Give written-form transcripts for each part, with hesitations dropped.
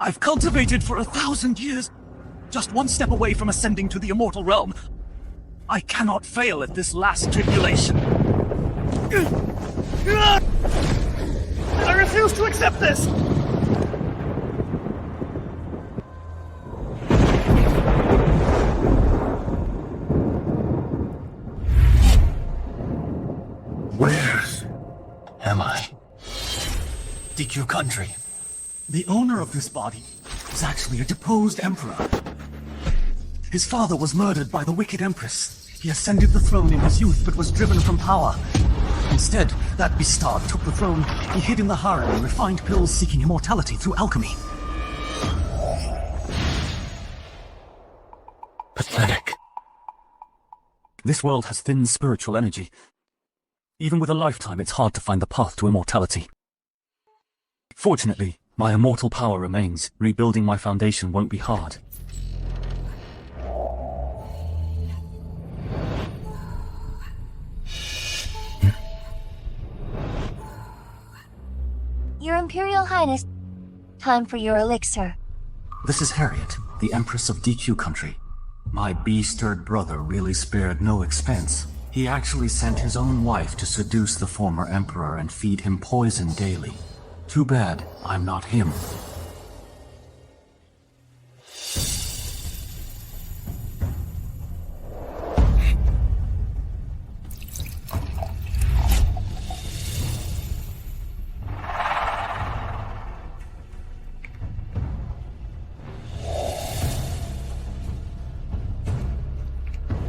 I've cultivated for 1,000 years, just one step away from ascending to the immortal realm. I cannot fail at this last tribulation. I refuse to accept this! Where am I? DQ country. The owner of this body is actually a deposed emperor. His father was murdered by the wicked empress. He ascended the throne in his youth but was driven from power. Instead, that bastard took the throne. He hid in the harem and refined pills seeking immortality through alchemy. Pathetic. This world has thin spiritual energy. Even with a lifetime, it's hard to find the path to immortality. Fortunately, my immortal power remains. Rebuilding my foundation won't be hard. Your Imperial Highness, time for your elixir. This is Harriet, the Empress of DQ country. My bee-stirred brother really spared no expense. He actually sent his own wife to seduce the former emperor and feed him poison daily. Too bad I'm not him.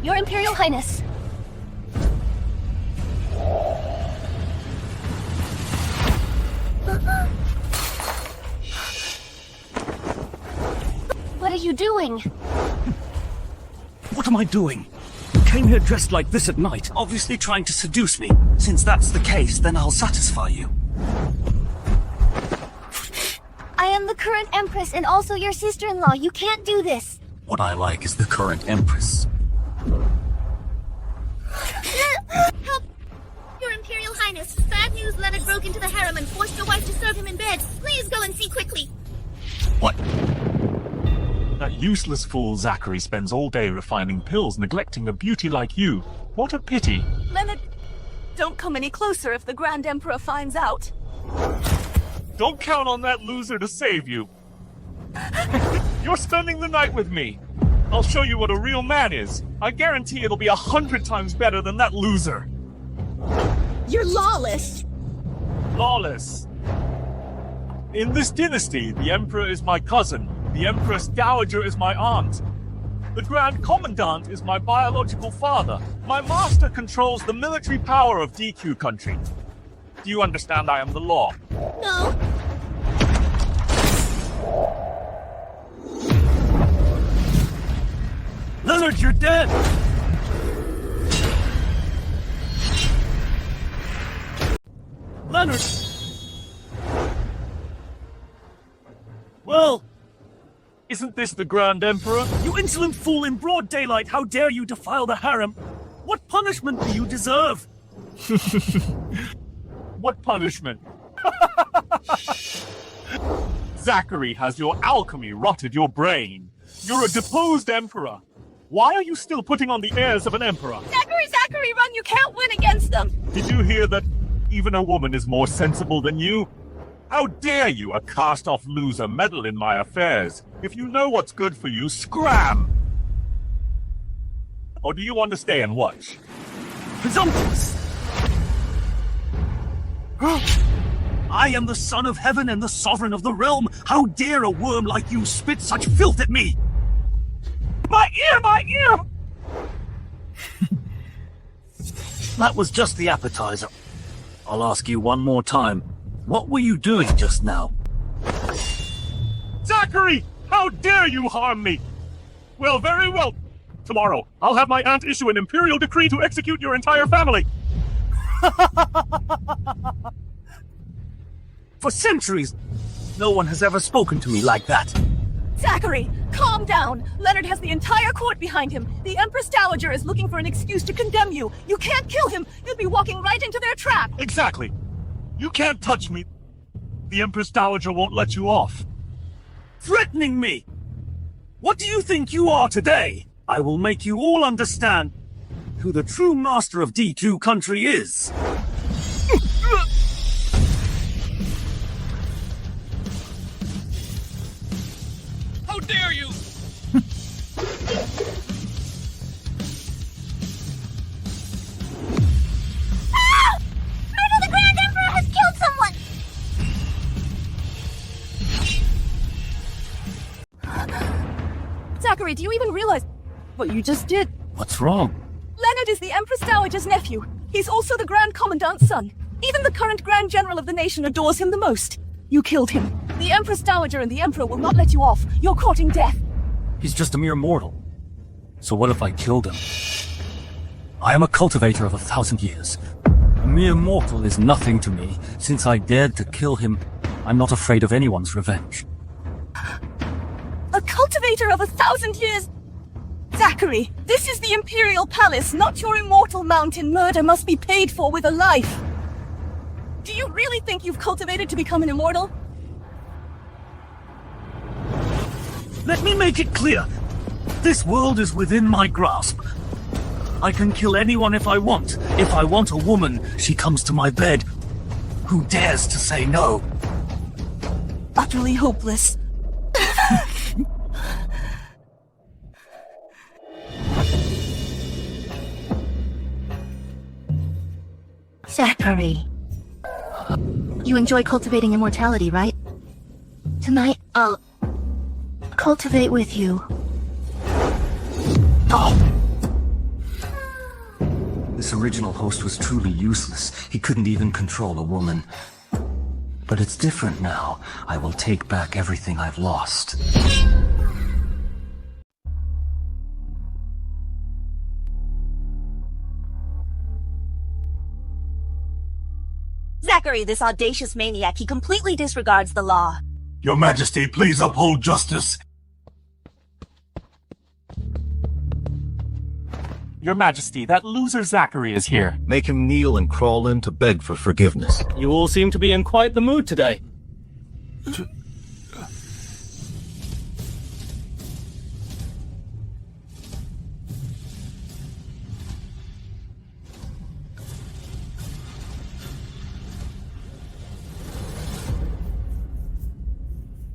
Your Imperial Highness. What are you doing? What am I doing? You came here dressed like this at night, obviously trying to seduce me. Since that's the case, then I'll satisfy you. I am the current Empress and also your sister-in-law. You can't do this. What I like is the current Empress. Help! Your Imperial Highness, bad news. Leonard broke into the harem and forced your wife to serve him in bed. Please go and see quickly. What? That useless fool Zachary spends all day refining pills, neglecting a beauty like you. What a pity. Leonard, don't come any closer if the Grand Emperor finds out. Don't count on that loser to save you. You're spending the night with me. I'll show you what a real man is. I guarantee it'll be 100 times better than that loser. You're lawless. Lawless. In this dynasty, the Emperor is my cousin. The Empress Dowager is my aunt. The Grand Commandant is my biological father. My master controls the military power of DQ country. Do you understand I am the law? No. Leonard, you're dead! Leonard! Well... Isn't this the Grand Emperor? You insolent fool, in broad daylight, how dare you defile the harem? What punishment do you deserve? What punishment? Zachary, has your alchemy rotted your brain? You're a deposed emperor. Why are you still putting on the airs of an emperor? Zachary, run! You can't win against them! Did you hear that even a woman is more sensible than you? How dare you, a cast-off loser, meddle in my affairs? If you know what's good for you, scram! Or do you want to stay and watch? Presumptuous! I am the son of heaven and the sovereign of the realm. How dare a worm like you spit such filth at me? My ear! My ear! That was just the appetizer. I'll ask you one more time. What were you doing just now? Zachary! How dare you harm me? Well, very well. Tomorrow, I'll have my aunt issue an imperial decree to execute your entire family. For centuries, no one has ever spoken to me like that. Zachary, calm down! Leonard has the entire court behind him. The Empress Dowager is looking for an excuse to condemn you. You can't kill him! You'd be walking right into their trap! Exactly. You can't touch me. The Empress Dowager won't let you off. threatening me! What do you think you are today? I will make you all understand who the true master of D2 country is. How dare you! Ah! Murder the Grand Emperor has killed someone! Zachary, do you even realize what you just did? What's wrong? Leonard is the Empress Dowager's nephew. He's also the Grand Commandant's son. Even the current Grand General of the nation adores him the most. You killed him. The Empress Dowager and the Emperor will not let you off. You're courting death. He's just a mere mortal. So what if I killed him? I am a cultivator of 1,000 years. A mere mortal is nothing to me. Since I dared to kill him, I'm not afraid of anyone's revenge. A cultivator of 1,000 years? Zachary, this is the Imperial Palace, not your immortal mountain. Murder must be paid for with a life. Do you really think you've cultivated to become an immortal? Let me make it clear. This world is within my grasp. I can kill anyone if I want. If I want a woman, she comes to my bed. Who dares to say no? Utterly hopeless. Zachary. You enjoy cultivating immortality, right? Tonight, I'll cultivate with you. Oh! This original host was truly useless. He couldn't even control a woman. But it's different now. I will take back everything I've lost. Zachary, this audacious maniac, he completely disregards the law. Your Majesty, please uphold justice. Your Majesty, that loser Zachary is here. Make him kneel and crawl in to beg for forgiveness. You all seem to be in quite the mood today.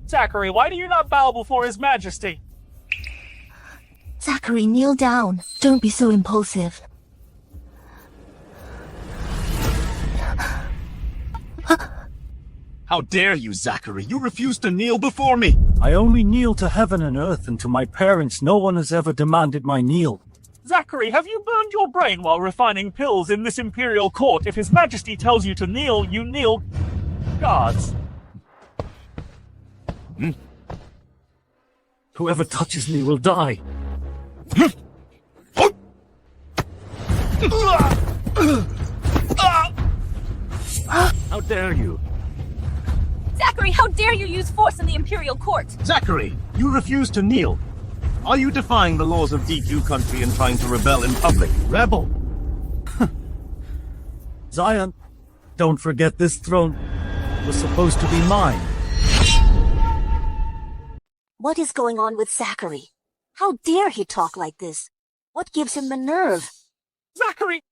Zachary, why do you not bow before His Majesty? Zachary, kneel down. Don't be so impulsive. How dare you, Zachary? You refuse to kneel before me! I only kneel to heaven and earth, and to my parents. No one has ever demanded my kneel. Zachary, have you burned your brain while refining pills in this Imperial court? If His Majesty tells you to kneel, you kneel. Guards. Whoever touches me will die. How dare you? Zachary, how dare you use force in the Imperial court? Zachary, you refuse to kneel. Are you defying the laws of D2 country and trying to rebel in public? Rebel! Zion, don't forget this throne was supposed to be mine. What is going on with Zachary? How dare he talk like this? What gives him the nerve? Zachary!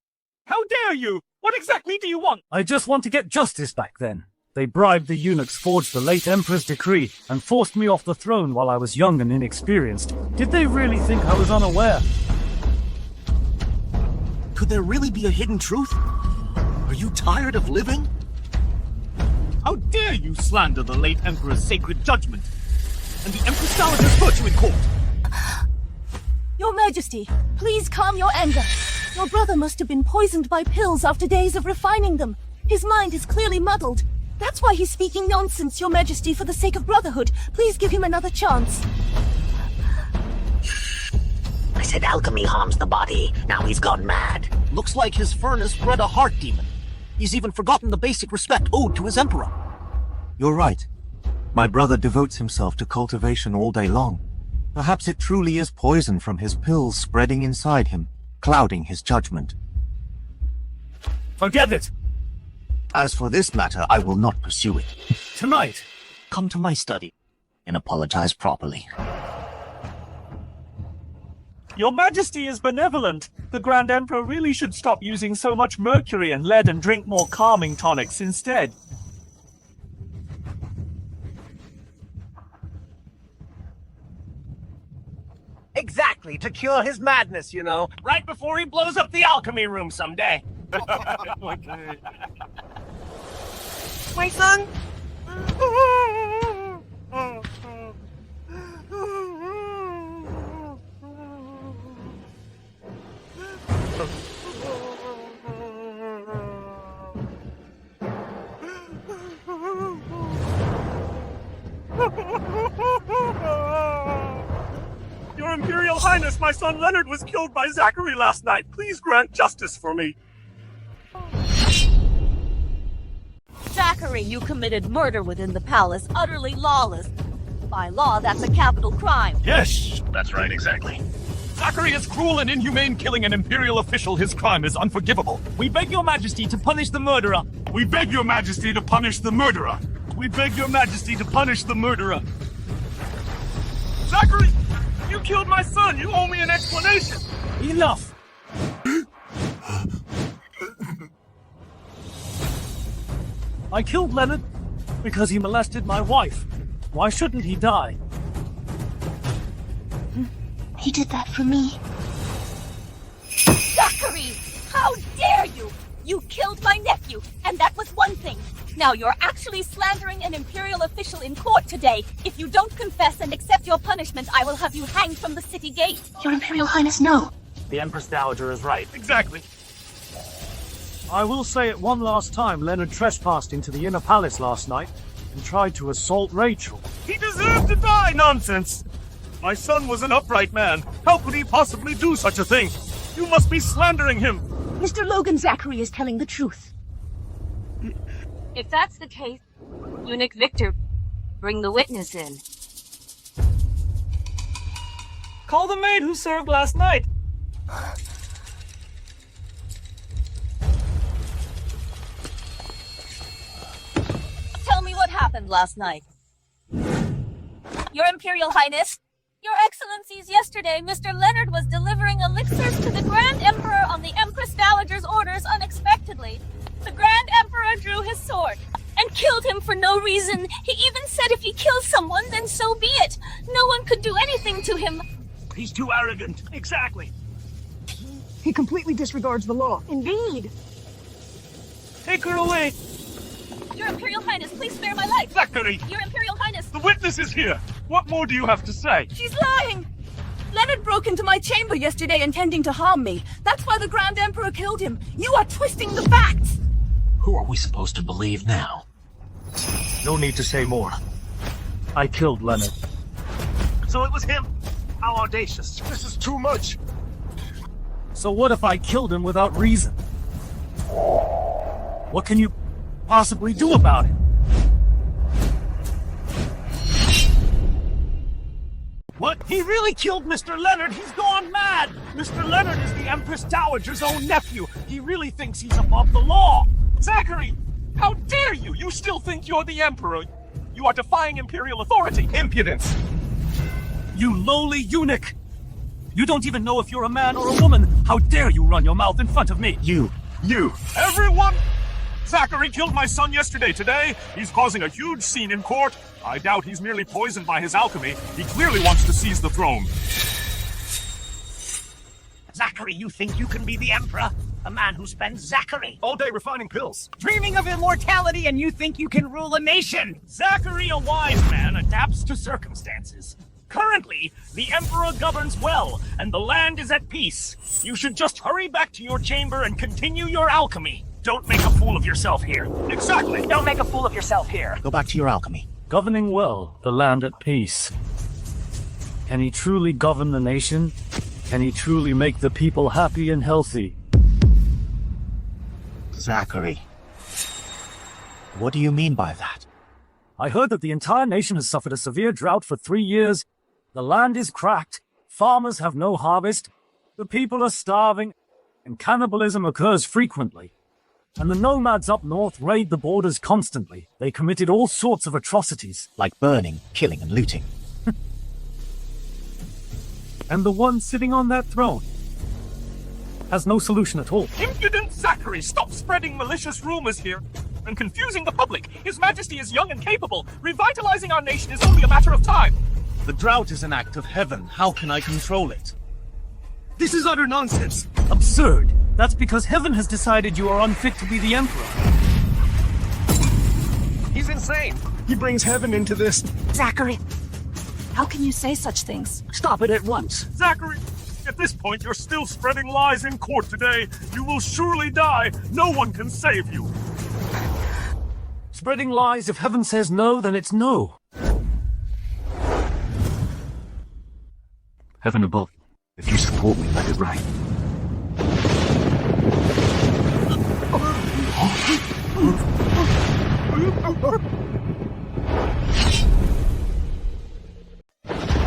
How dare you? What exactly do you want? I just want to get justice back then. They bribed the eunuchs, forged the late Emperor's decree, and forced me off the throne while I was young and inexperienced. Did they really think I was unaware? Could there really be a hidden truth? Are you tired of living? How dare you slander the late Emperor's sacred judgment? And the Empress Dowager's virtue in court! Your Majesty, please calm your anger. Your brother must have been poisoned by pills after days of refining them. His mind is clearly muddled. That's why he's speaking nonsense, Your Majesty, for the sake of brotherhood. Please give him another chance. I said alchemy harms the body. Now he's gone mad. Looks like his furnace bred a heart demon. He's even forgotten the basic respect owed to his emperor. You're right. My brother devotes himself to cultivation all day long. Perhaps it truly is poison from his pills spreading inside him, clouding his judgment. Forget it! As for this matter, I will not pursue it. Tonight, Come to my study. and apologize properly. Your Majesty is benevolent. The Grand Emperor really should stop using so much mercury and lead and drink more calming tonics instead. Exactly, to cure his madness, you know. Right before he blows up the alchemy room someday. My son? Your Imperial Highness, my son Leonard was killed by Zachary last night. Please grant justice for me. Zachary, you committed murder within the palace, utterly lawless. By law, that's a capital crime. Yes, that's right, exactly. Zachary is cruel and inhumane, killing an Imperial official. His crime is unforgivable. We beg your Majesty to punish the murderer. We beg your Majesty to punish the murderer. We beg your Majesty to punish the murderer. Zachary, you killed my son. You owe me an explanation. Enough. I killed Leonard because he molested my wife. Why shouldn't he die? He did that for me. Zachary! How dare you! You killed my nephew, and that was one thing. Now you're actually slandering an Imperial official in court today. If you don't confess and accept your punishment, I will have you hanged from the city gate. Your Imperial Highness, no. The Empress Dowager is right. Exactly. I will say it one last time. Leonard trespassed into the inner palace last night and tried to assault Rachel. He deserved to die! Nonsense! My son was an upright man. How could he possibly do such a thing? You must be slandering him! Mr. Logan, Zachary is telling the truth. If that's the case, Eunuch Victor, bring the witness in. Call the maid who served last night. Tell me what happened last night. Your Imperial Highness, Your Excellencies, yesterday Mr. Leonard was delivering elixirs to the Grand Emperor on the Empress Dowager's orders unexpectedly. The Grand Emperor drew his sword and killed him for no reason. He even said if he kills someone, then so be it. No one could do anything to him. He's too arrogant. Exactly. He completely disregards the law. Indeed. Take her away. Your Imperial Highness, please spare my life. Zachary! Your Imperial Highness. The witness is here. What more do you have to say? She's lying. Leonard broke into my chamber yesterday intending to harm me. That's why the Grand Emperor killed him. You are twisting the facts. Who are we supposed to believe now? No need to say more. I killed Leonard. So it was him? How audacious. This is too much. So what if I killed him without reason? What can you possibly do about it? What? He really killed Mr. Leonard? He's gone mad! Mr. Leonard is the Empress Dowager's own nephew. He really thinks he's above the law. Zachary! How dare you! You still think you're the Emperor! You are defying Imperial authority! Impudence! You lowly eunuch! You don't even know if you're a man or a woman! How dare you run your mouth in front of me! You! Everyone! Zachary killed my son yesterday. Today, he's causing a huge scene in court. I doubt he's merely poisoned by his alchemy. He clearly wants to seize the throne. Zachary, you think you can be the Emperor? A man who spends Zachary All day refining pills. dreaming of immortality, and you think you can rule a nation? Zachary, a wise man, adapts to circumstances. Currently, the Emperor governs well, and the land is at peace. You should just hurry back to your chamber and continue your alchemy. Don't make a fool of yourself here. Exactly! Don't make a fool of yourself here. Go back to your alchemy. Governing well, the land at peace. Can he truly govern the nation? Can he truly make the people happy and healthy? Zachary. What do you mean by that? I heard that the entire nation has suffered a severe drought for 3 years. The land is cracked, farmers have no harvest, the people are starving, and cannibalism occurs frequently. And the nomads up north raid the borders constantly. They committed all sorts of atrocities. Like burning, killing, and looting. And the one sitting on that throne has no solution at all. Impudent Zachary, stop spreading malicious rumors here and confusing the public. His Majesty is young and capable. Revitalizing our nation is only a matter of time. The drought is an act of heaven. How can I control it? This is utter nonsense. Absurd. That's because heaven has decided you are unfit to be the emperor. He's insane. He brings heaven into this. Zachary, how can you say such things? Stop it at once. Zachary, at this point you're still spreading lies in court today. You will surely die. No one can save you. Spreading lies, if heaven says no, then it's no. Heaven above, if you support me, let it rain.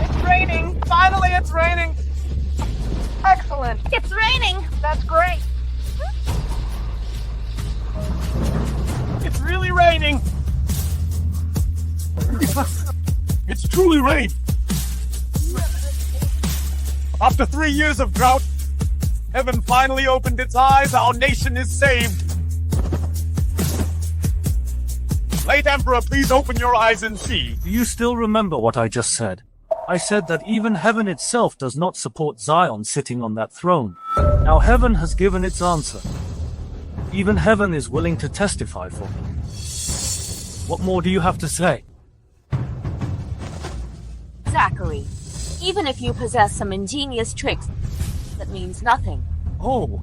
It's raining. Finally, it's raining. Excellent. It's raining! That's great. It's really raining. It's truly rain. After 3 years of drought, heaven finally opened its eyes. Our nation is saved. Late Emperor, please open your eyes and see. Do you still remember what I just said? I said that even heaven itself does not support Zion sitting on that throne. Now heaven has given its answer. Even heaven is willing to testify for me. What more do you have to say? Zachary, even if you possess some ingenious tricks, that means nothing. Oh.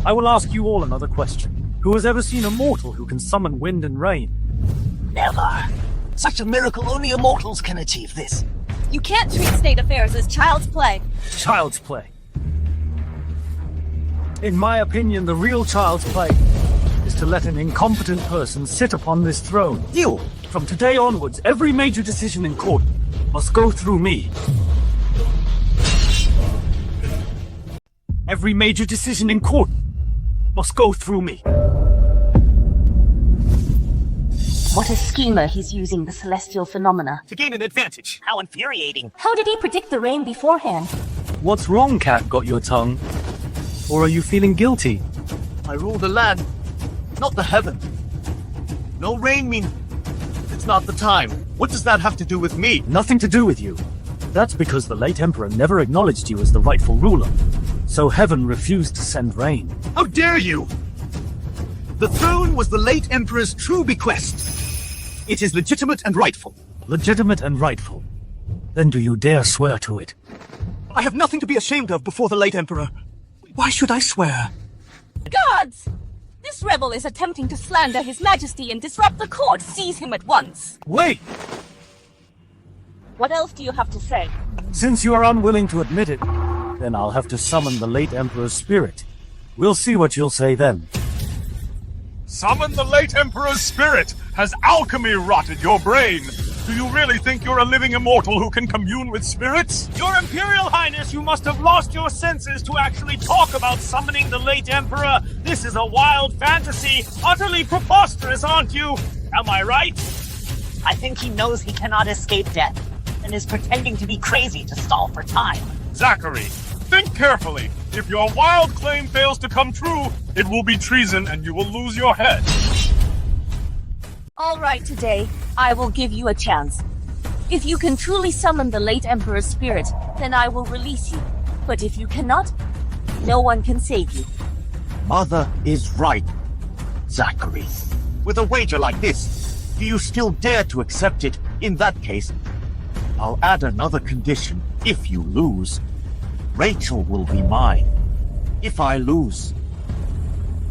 I will ask you all another question. Who has ever seen a mortal who can summon wind and rain? Never. Such a miracle, only immortals can achieve this. You can't treat state affairs as child's play. Child's play. In my opinion, the real child's play is to let an incompetent person sit upon this throne. You! From today onwards, every major decision in court must go through me. Every major decision in court must go through me. What a schemer he's using the celestial phenomena. To gain an advantage. How infuriating. How did he predict the rain beforehand? What's wrong, cat? Got your tongue? Or are you feeling guilty? I rule the land, not the heaven. No rain means it's not the time. What does that have to do with me? Nothing to do with you. That's because the late emperor never acknowledged you as the rightful ruler. So heaven refused to send rain. How dare you! The throne was the late emperor's true bequest. It is legitimate and rightful. Legitimate and rightful. Then do you dare swear to it? I have nothing to be ashamed of before the late emperor. Why should I swear? Gods! This rebel is attempting to slander His Majesty and disrupt the court. Seize him at once. Wait! What else do you have to say? Since you are unwilling to admit it, then I'll have to summon the late emperor's spirit. We'll see what you'll say then. Summon the late emperor's spirit! Has alchemy rotted your brain? Do you really think you're a living immortal who can commune with spirits? Your Imperial Highness, you must have lost your senses to actually talk about summoning the late Emperor. This is a wild fantasy, utterly preposterous, aren't you? Am I right? I think he knows he cannot escape death and is pretending to be crazy to stall for time. Zachary, think carefully. If your wild claim fails to come true, it will be treason and you will lose your head. All right, today, I will give you a chance. If you can truly summon the late Emperor's spirit, then I will release you. But if you cannot, no one can save you. Mother is right, Zachary. With a wager like this, do you still dare to accept it? In that case, I'll add another condition. If you lose, Rachel will be mine. If I lose,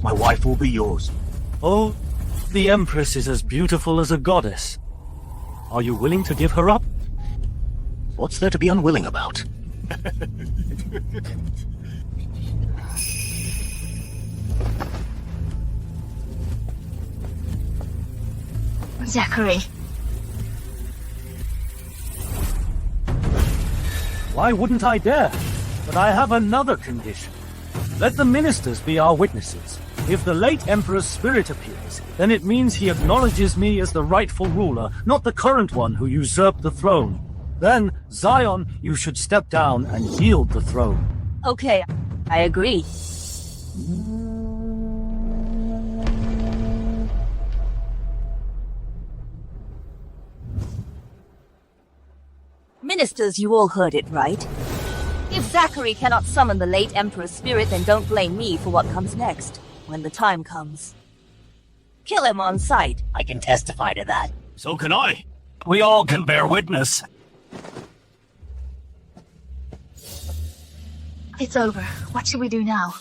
my wife will be yours. Oh, the Empress is as beautiful as a goddess. Are you willing to give her up? What's there to be unwilling about? Zachary. Why wouldn't I dare? But I have another condition. Let the ministers be our witnesses. If the late Emperor's spirit appears, then it means he acknowledges me as the rightful ruler, not the current one who usurped the throne. Then, Zion, you should step down and yield the throne. Okay, I agree. Ministers, you all heard it, right? If Zachary cannot summon the late Emperor's spirit, then don't blame me for what comes next, when the time comes. Kill him on sight. I can testify to that. So can I. We all can bear witness. It's over. What should we do now?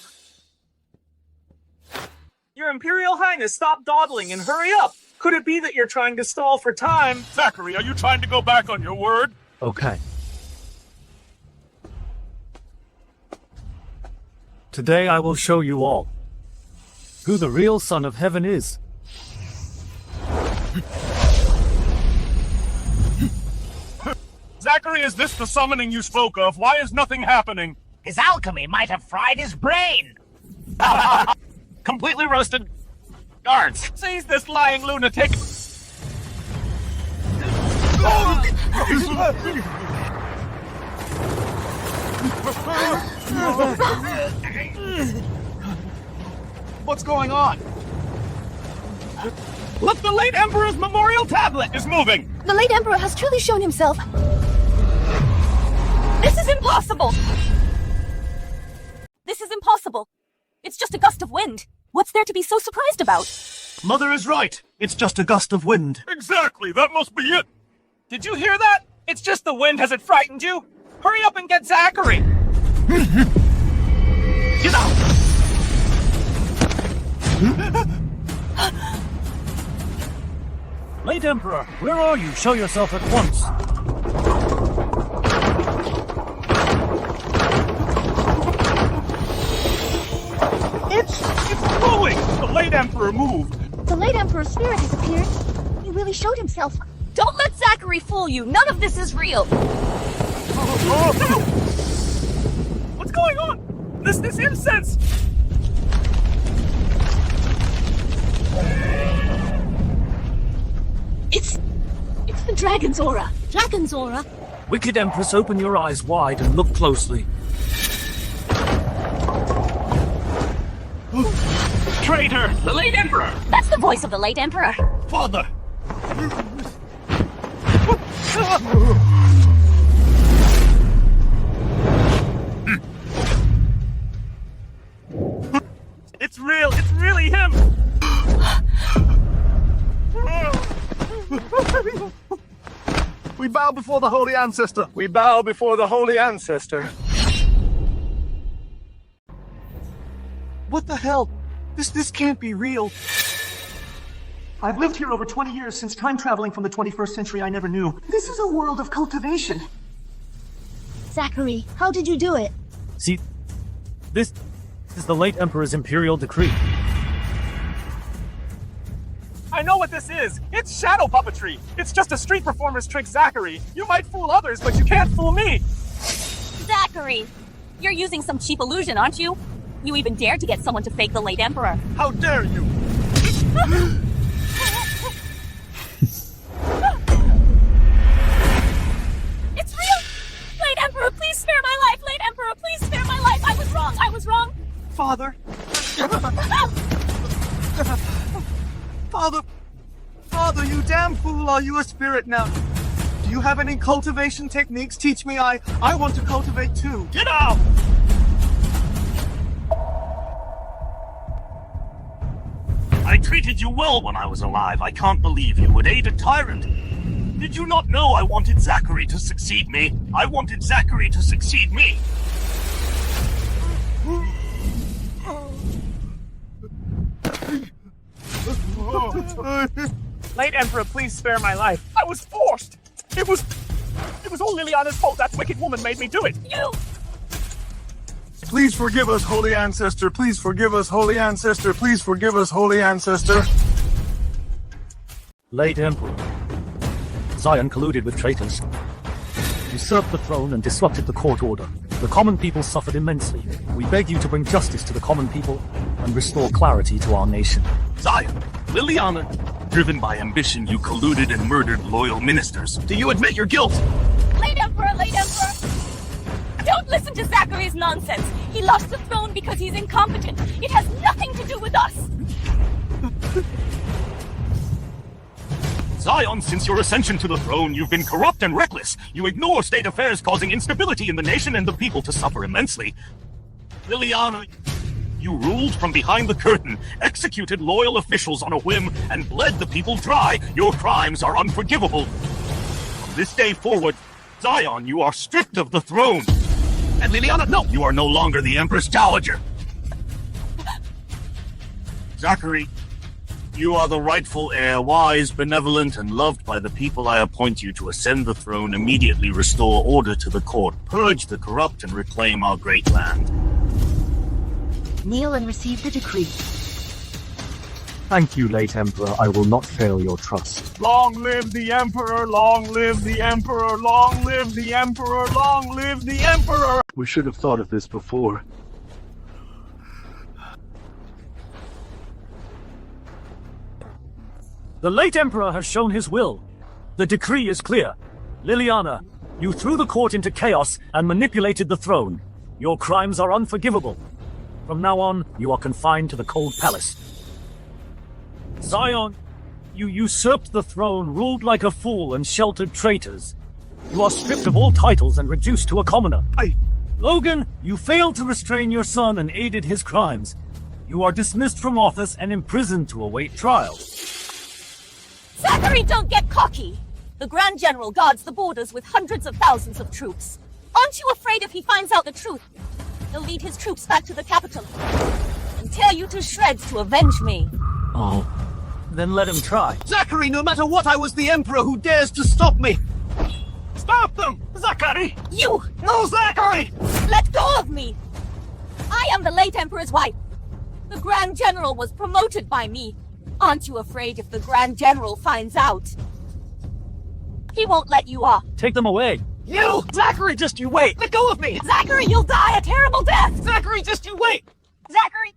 Your Imperial Highness, stop dawdling and hurry up! Could it be that you're trying to stall for time? Zachary, are you trying to go back on your word? Okay. Today I will show you all who the real Son of Heaven is. Zachary, is this the summoning you spoke of? Why is nothing happening? His alchemy might have fried his brain. Completely roasted. Guards, seize this lying lunatic. What's going on? Look, the late Emperor's memorial tablet is moving! The late Emperor has truly shown himself. This is impossible! This is impossible. It's just a gust of wind. What's there to be so surprised about? Mother is right. It's just a gust of wind. Exactly, that must be it. Did you hear that? It's just the wind. Has it frightened you? Hurry up and get Zachary! Get out! Late Emperor, where are you? Show yourself at once. It's moving! The late Emperor moved. The late Emperor's spirit has appeared. He really showed himself. Don't let Zachary fool you. None of this is real. What's going on? This incense! It's the dragon's aura. Dragon's aura? Wicked Empress, open your eyes wide and look closely. Traitor! The late Emperor! That's the voice of the late Emperor. Father! It's real! It's really him! We bow before the Holy Ancestor. We bow before the Holy Ancestor. What the hell? This can't be real. I've lived here over 20 years. Since time traveling from the 21st century, I never knew. This is a world of cultivation. Zachary, how did you do it? See, this is the late Emperor's imperial decree. I know what this is! It's shadow puppetry! It's just a street performer's trick, Zachary! You might fool others, but you can't fool me! Zachary, you're using some cheap illusion, aren't you? You even dared to get someone to fake the late Emperor. How dare you! It's real! Late Emperor, please spare my life! Late Emperor, please spare my life! I was wrong! I was wrong! Father? Father, you damn fool, are you a spirit now? Do you have any cultivation techniques? Teach me, I want to cultivate too. Get out! I treated you well when I was alive. I can't believe you would aid a tyrant. Did you not know I wanted Zachary to succeed me? I wanted Zachary to succeed me. Late Emperor, please spare my life. I was forced! It was all Liliana's fault. That wicked woman made me do it. You! Please forgive us, Holy Ancestor. Please forgive us, Holy Ancestor. Please forgive us, Holy Ancestor. Late Emperor. Zion colluded with traitors, usurped the throne and disrupted the court order. The common people suffered immensely. We beg you to bring justice to the common people and restore clarity to our nation. Zion, Liliana, driven by ambition, you colluded and murdered loyal ministers. Do you admit your guilt? Late Emperor, late Emperor! Don't listen to Zachary's nonsense. He lost the throne because he's incompetent. It has nothing to do with us. Zion, since your ascension to the throne, you've been corrupt and reckless. You ignore state affairs, causing instability in the nation and the people to suffer immensely. Liliana, you ruled from behind the curtain, executed loyal officials on a whim, and bled the people dry. Your crimes are unforgivable. From this day forward, Zion, you are stripped of the throne. And Liliana, no, you are no longer the Empress Dowager. Zachary, you are the rightful heir, wise, benevolent, and loved by the people I appoint you to ascend the throne, immediately restore order to the court, purge the corrupt, and reclaim our great land. Kneel and receive the decree. Thank you, late Emperor. I will not fail your trust. Long live the Emperor, long live the Emperor, long live the Emperor, long live the Emperor! We should have thought of this before. The late Emperor has shown his will. The decree is clear. Liliana, you threw the court into chaos and manipulated the throne. Your crimes are unforgivable. From now on, you are confined to the cold palace. Zion, you usurped the throne, ruled like a fool, and sheltered traitors. You are stripped of all titles and reduced to a commoner. Logan, you failed to restrain your son and aided his crimes. You are dismissed from office and imprisoned to await trial. Zachary, don't get cocky! The Grand General guards the borders with hundreds of thousands of troops. Aren't you afraid if he finds out the truth, he'll lead his troops back to the capital and tear you to shreds to avenge me? Oh, then let him try. Zachary, no matter what, I was the Emperor. Who dares to stop me? Stop them! Zachary! You! No, Zachary! Let go of me! I am the late Emperor's wife. The Grand General was promoted by me. Aren't you afraid if the Grand General finds out? He won't let you off. Take them away. You! Zachary, just you wait! Let go of me! Zachary, you'll die a terrible death! Zachary, just you wait! Zachary,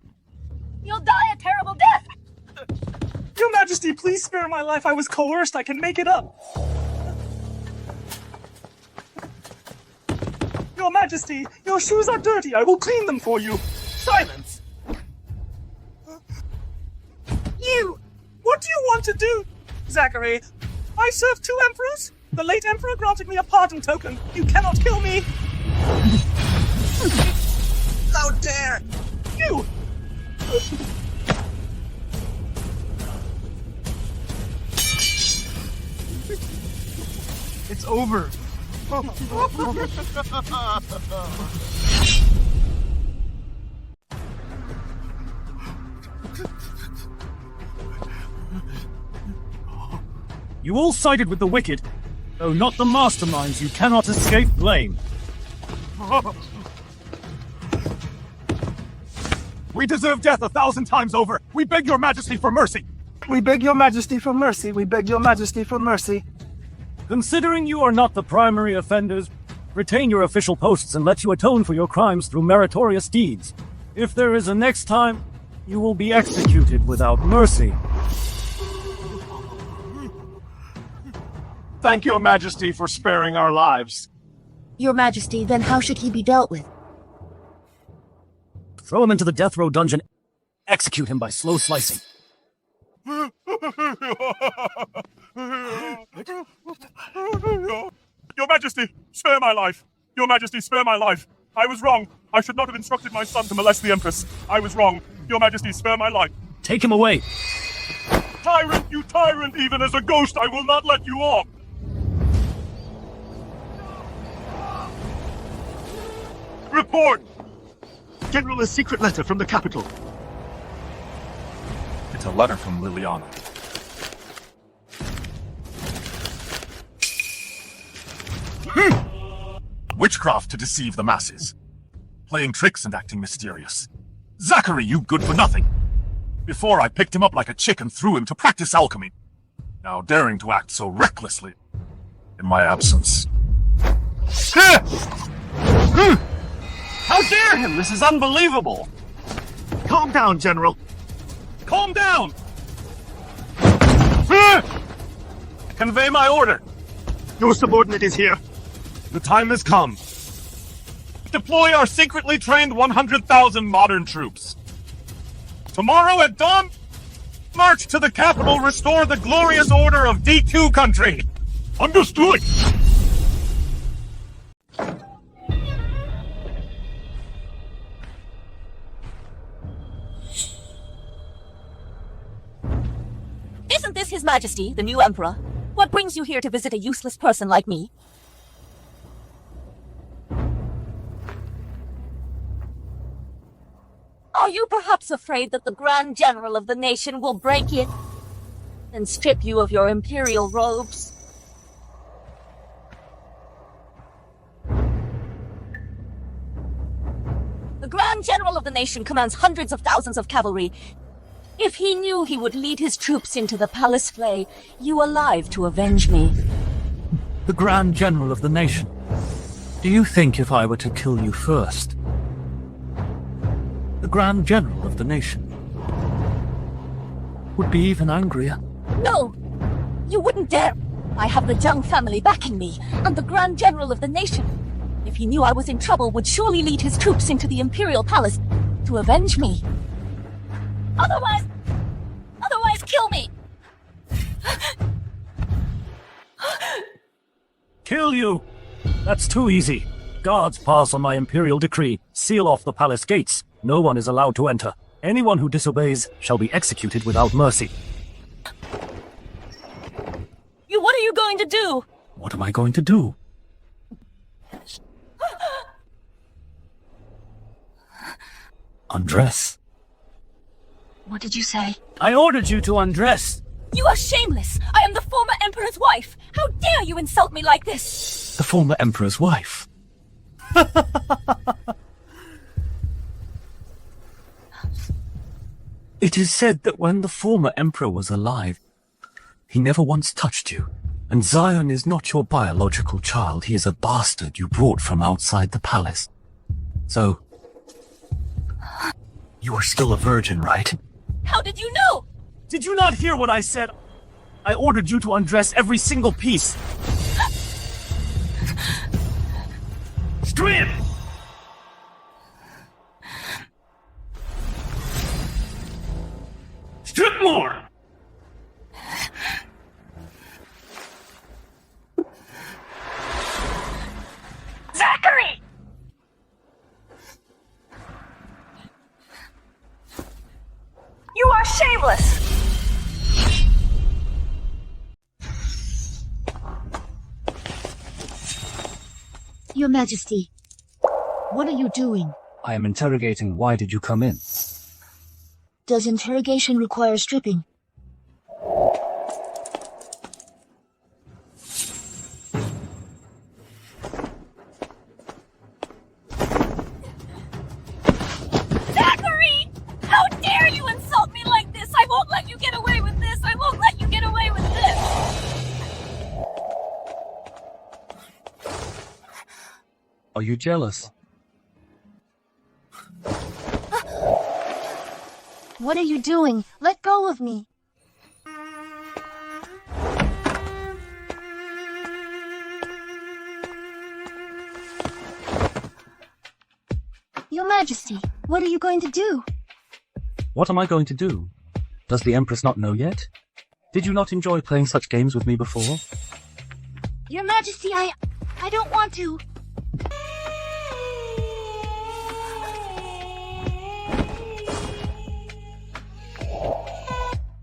you'll die a terrible death! Your Majesty, please spare my life. I was coerced. I can make it up. Your Majesty, your shoes are dirty. I will clean them for you. Silence! You! What do you want to do? Zachary, I served 2 emperors. The late Emperor granted me a pardon token. You cannot kill me. How dare! You! It's over. You all sided with the wicked. Though not the masterminds, you cannot escape blame. We deserve death 1,000 times over. We beg your Majesty for mercy. We beg your Majesty for mercy. We beg your Majesty for mercy. Considering you are not the primary offenders, retain your official posts and let you atone for your crimes through meritorious deeds. If there is a next time, you will be executed without mercy. Thank your Majesty for sparing our lives. Your Majesty, then how should he be dealt with? Throw him into the death row dungeon. Execute him by slow slicing. Your Majesty, spare my life. Your Majesty, spare my life. I was wrong. I should not have instructed my son to molest the Empress. I was wrong. Your Majesty, spare my life. Take him away. Tyrant, you tyrant! Even as a ghost, I will not let you off. Report! General, a secret letter from the capital. It's a letter from Liliana. Witchcraft to deceive the masses. Playing tricks and acting mysterious. Zachary, you good for nothing. Before I picked him up like a chick and threw him to practice alchemy. Now daring to act so recklessly in my absence. How dare him! This is unbelievable! Calm down, General. Calm down! Convey my order. Your subordinate is here. The time has come. Deploy our secretly trained 100,000 modern troops. Tomorrow at dawn, march to the capital, restore the glorious order of D2 country. Understood. Isn't this His Majesty, the new Emperor? What brings you here to visit a useless person like me? Are you perhaps afraid that the Grand General of the nation will break in and strip you of your imperial robes? The Grand General of the nation commands hundreds of thousands of cavalry. If he knew he would lead his troops into the palace flay, you alive to avenge me. The Grand General of the nation. Do you think if I were to kill you first, the Grand General of the nation would be even angrier? No! You wouldn't dare! I have the Zhang family backing me, and the Grand General of the nation. If he knew I was in trouble, would surely lead his troops into the Imperial Palace to avenge me. Otherwise, kill me! Kill you? That's too easy. Guards pass on my imperial decree, seal off the palace gates. No one is allowed to enter. Anyone who disobeys shall be executed without mercy. What are you going to do? What am I going to do? Undress. What did you say? I ordered you to undress. You are shameless! I am the former Emperor's wife! How dare you insult me like this? The former Emperor's wife. It is said that when the former Emperor was alive, he never once touched you. And Zion is not your biological child. He is a bastard you brought from outside the palace. So, you are still a virgin, right? How did you know? Did you not hear what I said? I ordered you to undress every single piece. Strip! Strip more! Zachary! You are shameless! Your Majesty, what are you doing? I am interrogating why did you come in. Does interrogation require stripping? Zachary! How dare you insult me like this? I won't let you get away with this! I won't let you get away with this! Are you jealous? What are you doing? Let go of me. Your Majesty, what are you going to do? What am I going to do? Does the Empress not know yet? Did you not enjoy playing such games with me before? Your Majesty, I don't want to.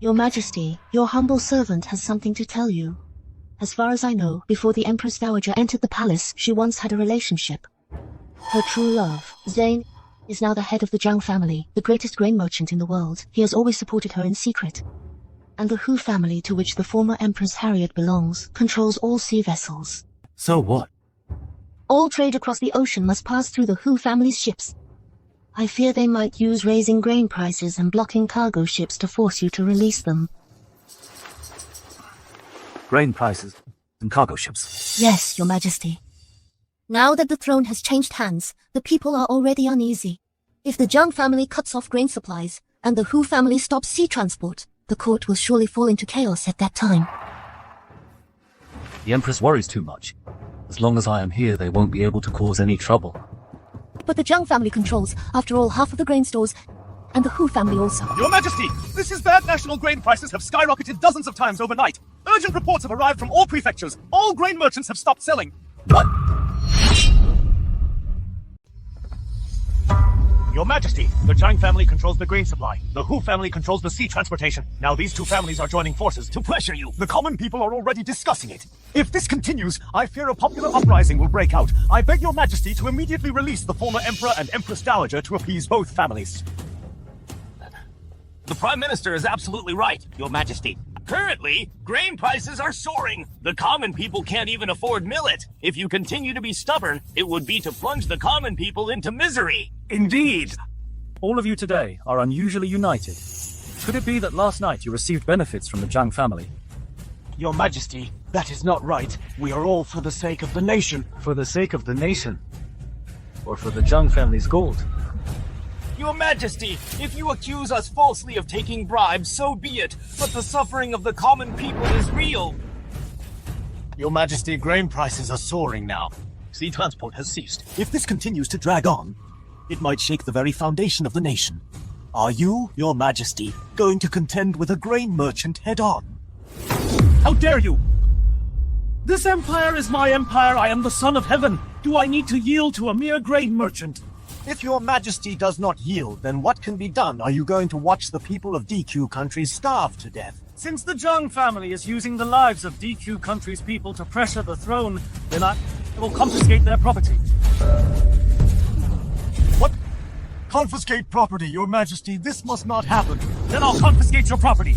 Your Majesty, your humble servant has something to tell you. As far as I know, before the Empress Dowager entered the palace, she once had a relationship. Her true love, Zane, is now the head of the Zhang family, the greatest grain merchant in the world. He has always supported her in secret. And the Hu family, to which the former Empress Harriet belongs, controls all sea vessels. So what? All trade across the ocean must pass through the Hu family's ships. I fear they might use raising grain prices and blocking cargo ships to force you to release them. Grain prices and cargo ships. Yes, Your Majesty. Now that the throne has changed hands, the people are already uneasy. If the Zhang family cuts off grain supplies, and the Hu family stops sea transport, the court will surely fall into chaos at that time. The Empress worries too much. As long as I am here, they won't be able to cause any trouble. But the Zhang family controls, after all, half of the grain stores, and the Hu family also. Your Majesty, this is bad. National grain prices have skyrocketed dozens of times overnight. Urgent reports have arrived from all prefectures. All grain merchants have stopped selling. What? Your Majesty, the Zhang family controls the grain supply. The Hu family controls the sea transportation. Now these two families are joining forces to pressure you. The common people are already discussing it. If this continues, I fear a popular uprising will break out. I beg your Majesty to immediately release the former Emperor and Empress Dowager to appease both families. The Prime Minister is absolutely right, Your Majesty. Currently, grain prices are soaring. The common people can't even afford millet. If you continue to be stubborn, it would be to plunge the common people into misery. Indeed. All of you today are unusually united. Could it be that last night you received benefits from the Zhang family? Your Majesty, that is not right. We are all for the sake of the nation. For the sake of the nation? Or for the Zhang family's gold? Your Majesty, if you accuse us falsely of taking bribes, so be it. But the suffering of the common people is real. Your Majesty, grain prices are soaring now. Sea transport has ceased. If this continues to drag on, it might shake the very foundation of the nation. Are you, Your Majesty, going to contend with a grain merchant head-on? How dare you! This empire is my empire. I am the son of heaven. Do I need to yield to a mere grain merchant? If Your Majesty does not yield, then what can be done? Are you going to watch the people of DQ countries starve to death? Since the Zhang family is using the lives of DQ country's people to pressure the throne, then I will confiscate their property. What? Confiscate property, Your Majesty. This must not happen. Then I'll confiscate your property.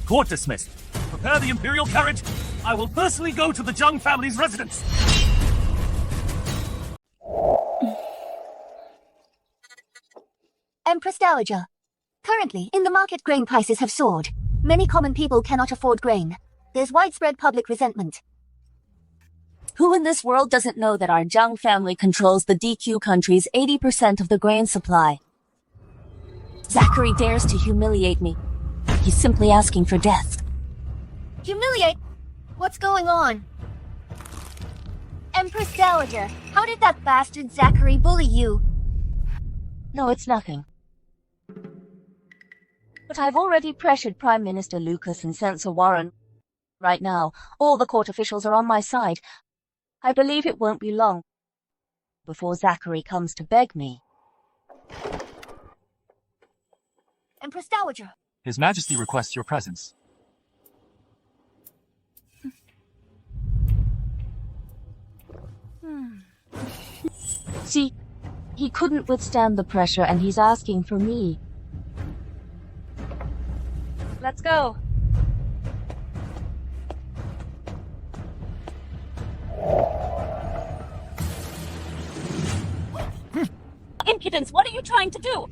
Court dismissed. Prepare the imperial carriage. I will personally go to the Zhang family's residence. Empress Dowager. Currently, in the market grain prices have soared. Many common people cannot afford grain. There's widespread public resentment. Who in this world doesn't know that our Zhang family controls the DQ country's 80% of the grain supply? Zachary dares to humiliate me. He's simply asking for death. Humiliate? What's going on? Empress Dowager, how did that bastard Zachary bully you? No, it's nothing. But I've already pressured Prime Minister Lucas and Censor Warren. Right now, all the court officials are on my side. I believe it won't be long before Zachary comes to beg me. Empress Dowager. His Majesty requests your presence. See, he couldn't withstand the pressure and he's asking for me. Let's go. Impudence, what are you trying to do?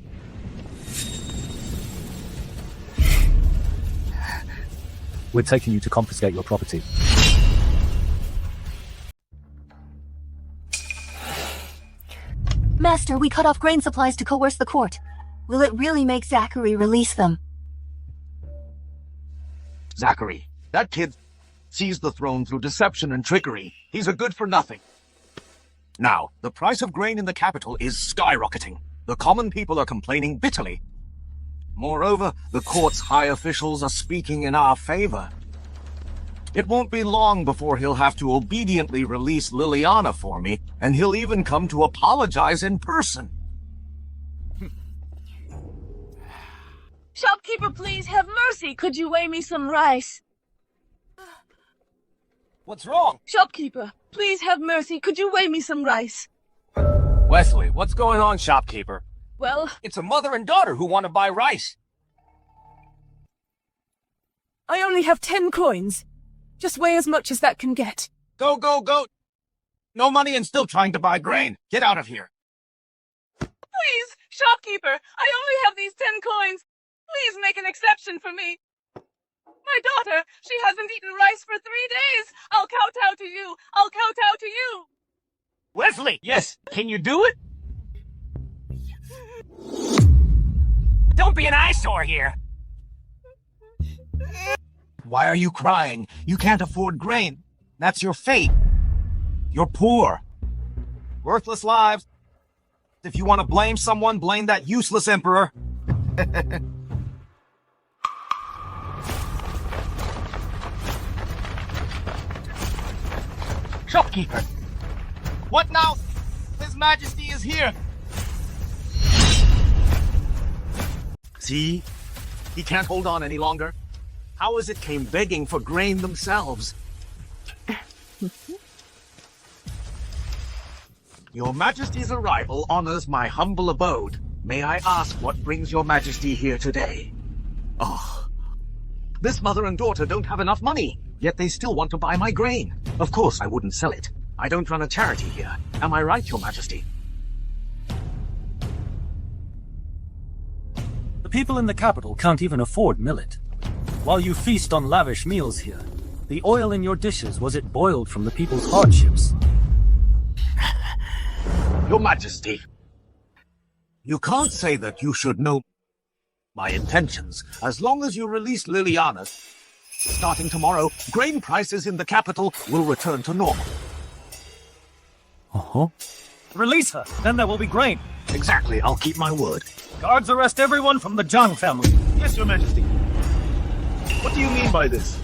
We're taking you to confiscate your property. Master, we cut off grain supplies to coerce the court. Will it really make Zachary release them? Zachary, that kid seized the throne through deception and trickery. He's a good for nothing. Now, the price of grain in the capital is skyrocketing. The common people are complaining bitterly. Moreover, the court's high officials are speaking in our favor. It won't be long before he'll have to obediently release Liliana for me, and he'll even come to apologize in person. Shopkeeper, please have mercy. Could you weigh me some rice? What's wrong? Shopkeeper, please have mercy. Could you weigh me some rice? Wesley, what's going on, shopkeeper? Well, It's a mother and daughter who want to buy rice. I only have 10 coins. Just weigh as much as that can get. Go, go, go! No money and still trying to buy grain. Get out of here. Please, shopkeeper, I only have these 10 coins. Please make an exception for me. My daughter, she hasn't eaten rice for 3 days. I'll kowtow to you. I'll kowtow to you. Wesley! Yes, can you do it? Don't be an eyesore here. Why are you crying? You can't afford grain. That's your fate. You're poor. Worthless lives. If you want to blame someone, blame that useless emperor. Shopkeeper! What now? His Majesty is here! See? He can't hold on any longer. How is it came begging for grain themselves? Your Majesty's arrival honors my humble abode. May I ask what brings your Majesty here today? Oh, this mother and daughter don't have enough money, yet they still want to buy my grain. Of course I wouldn't sell it. I don't run a charity here. Am I right, your Majesty? The people in the capital can't even afford millet. While you feast on lavish meals here, the oil in your dishes, was it boiled from the people's hardships? Your Majesty, you can't say that you should know my intentions. As long as you release Liliana, starting tomorrow, grain prices in the capital will return to normal. Uh-huh. Release her, then there will be grain. Exactly, I'll keep my word. Guards arrest everyone from the Zhang family. Yes, Your Majesty. What do you mean by this?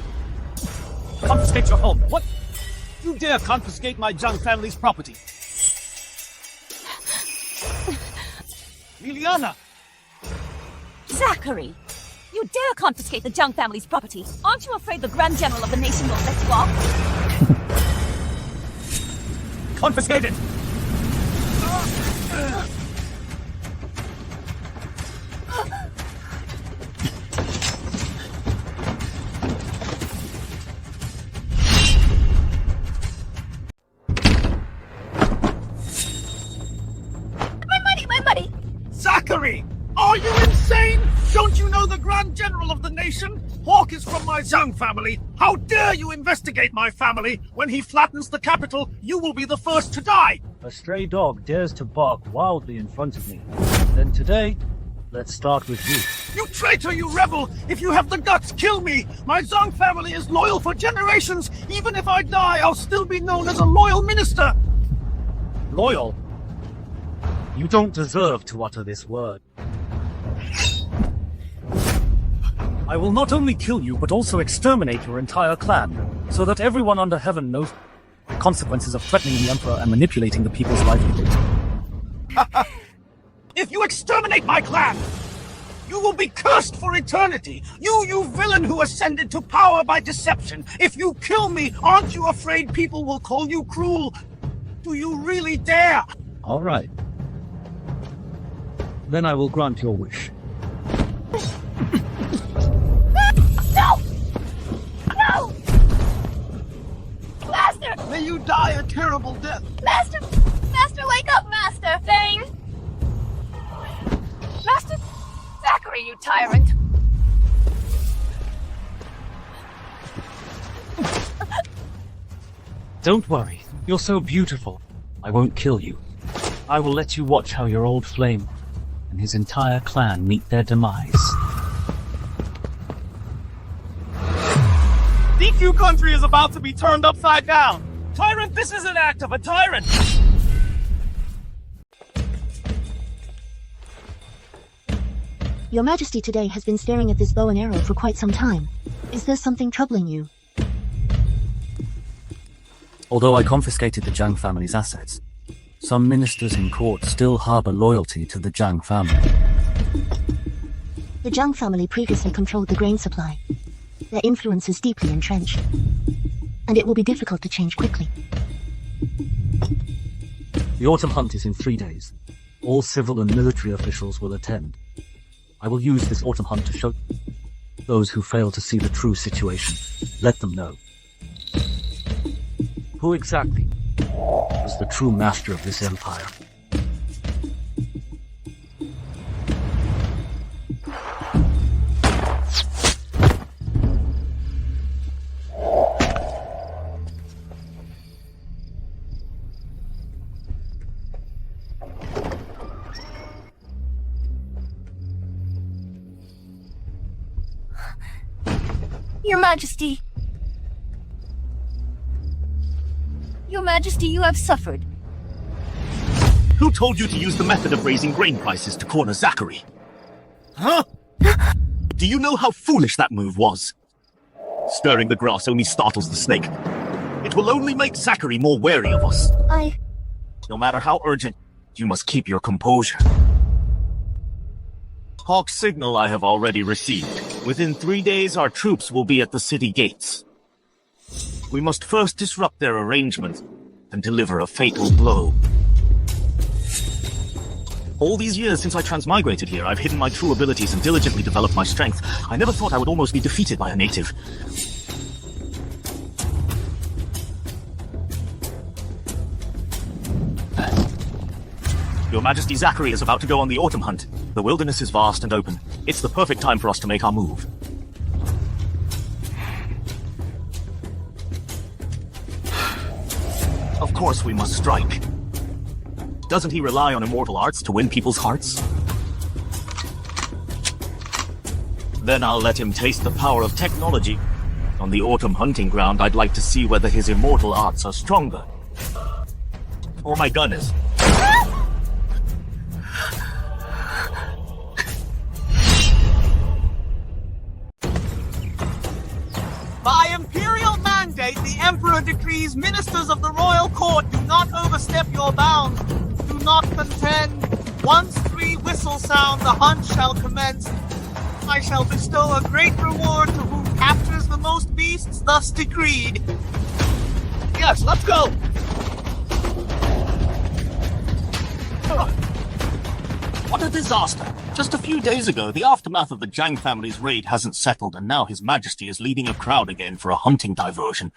Confiscate your home. What? You dare confiscate my Zhang family's property? Liliana! Zachary! You dare confiscate the Zhang family's property! Aren't you afraid the Grand General of the nation won't let you off? Confiscate it! My money! Zachary! Are you insane? Don't you know the Grand General of the nation? Hawk is from my Zhang family. How dare you investigate my family? When he flattens the capital, you will be the first to die. A stray dog dares to bark wildly in front of me. Then today, let's start with you. You traitor, you rebel! If you have the guts, kill me! My Zhang family is loyal for generations. Even if I die, I'll still be known as a loyal minister. Loyal? You don't deserve to utter this word. I will not only kill you, but also exterminate your entire clan, so that everyone under heaven knows the consequences of threatening the Emperor and manipulating the people's livelihood. If you exterminate my clan, you will be cursed for eternity. You villain who ascended to power by deception. If you kill me, aren't you afraid people will call you cruel? Do you really dare? All right. Then I will grant your wish. No! No! Master! May you die a terrible death. Master! Master, wake up, Master! Thane! Master! Zachary, you tyrant! Don't worry. You're so beautiful. I won't kill you. I will let you watch how your old flame and his entire clan meet their demise. DQ country is about to be turned upside down. Tyrant, this is an act of a tyrant. Your Majesty today has been staring at this bow and arrow for quite some time. Is there something troubling you? Although I confiscated the Zhang family's assets, some ministers in court still harbor loyalty to the Zhang family. The Zhang family previously controlled the grain supply. Their influence is deeply entrenched, and it will be difficult to change quickly. The autumn hunt is in 3 days. All civil and military officials will attend. I will use this autumn hunt to show those who fail to see the true situation. Let them know. Who exactly is the true master of this empire? Your Majesty. Your Majesty, you have suffered. Who told you to use the method of raising grain prices to corner Zachary? Huh? Do you know how foolish that move was? Stirring the grass only startles the snake. It will only make Zachary more wary of us. No matter how urgent, you must keep your composure. Hawk's signal I have already received. Within 3 days, our troops will be at the city gates. We must first disrupt their arrangements and deliver a fatal blow. All these years since I transmigrated here, I've hidden my true abilities and diligently developed my strength. I never thought I would almost be defeated by a native. Your Majesty, Zachary is about to go on the autumn hunt. The wilderness is vast and open. It's the perfect time for us to make our move. Of course we must strike. Doesn't he rely on immortal arts to win people's hearts? Then I'll let him taste the power of technology. On the autumn hunting ground, I'd like to see whether his immortal arts are stronger. Or my gun is. By imperial mandate, the Emperor decrees ministers of the royal court do not overstep your bounds. Do not contend. Once 3 whistles sound, the hunt shall commence. I shall bestow a great reward to whom captures the most beasts thus decreed. Yes, let's go! What a disaster! Just a few days ago, the aftermath of the Zhang family's raid hasn't settled, and now His Majesty is leading a crowd again for a hunting diversion.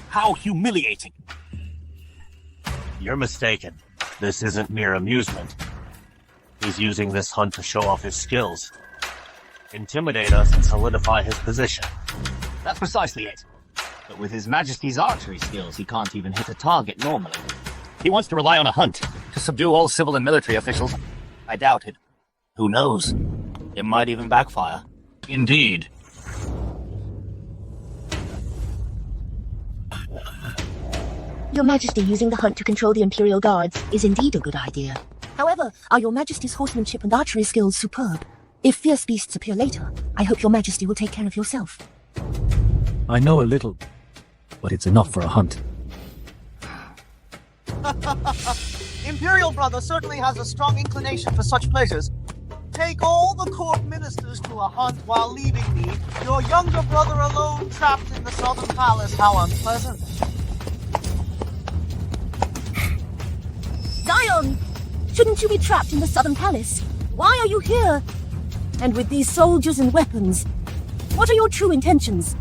How humiliating! You're mistaken. This isn't mere amusement. He's using this hunt to show off his skills. Intimidate us and solidify his position. That's precisely it. But with His Majesty's archery skills, he can't even hit a target normally. He wants to rely on a hunt to subdue all civil and military officials. I doubt it. Who knows? It might even backfire. Indeed. Your Majesty using the hunt to control the Imperial Guards is indeed a good idea. However, are Your Majesty's horsemanship and archery skills superb? If fierce beasts appear later, I hope Your Majesty will take care of yourself. I know a little, but it's enough for a hunt. Imperial brother certainly has a strong inclination for such pleasures. Take all the court ministers to a hunt while leaving me, your younger brother alone trapped in the southern palace. How unpleasant. Zion! Shouldn't you be trapped in the southern palace? Why are you here? And with these soldiers and weapons, what are your true intentions?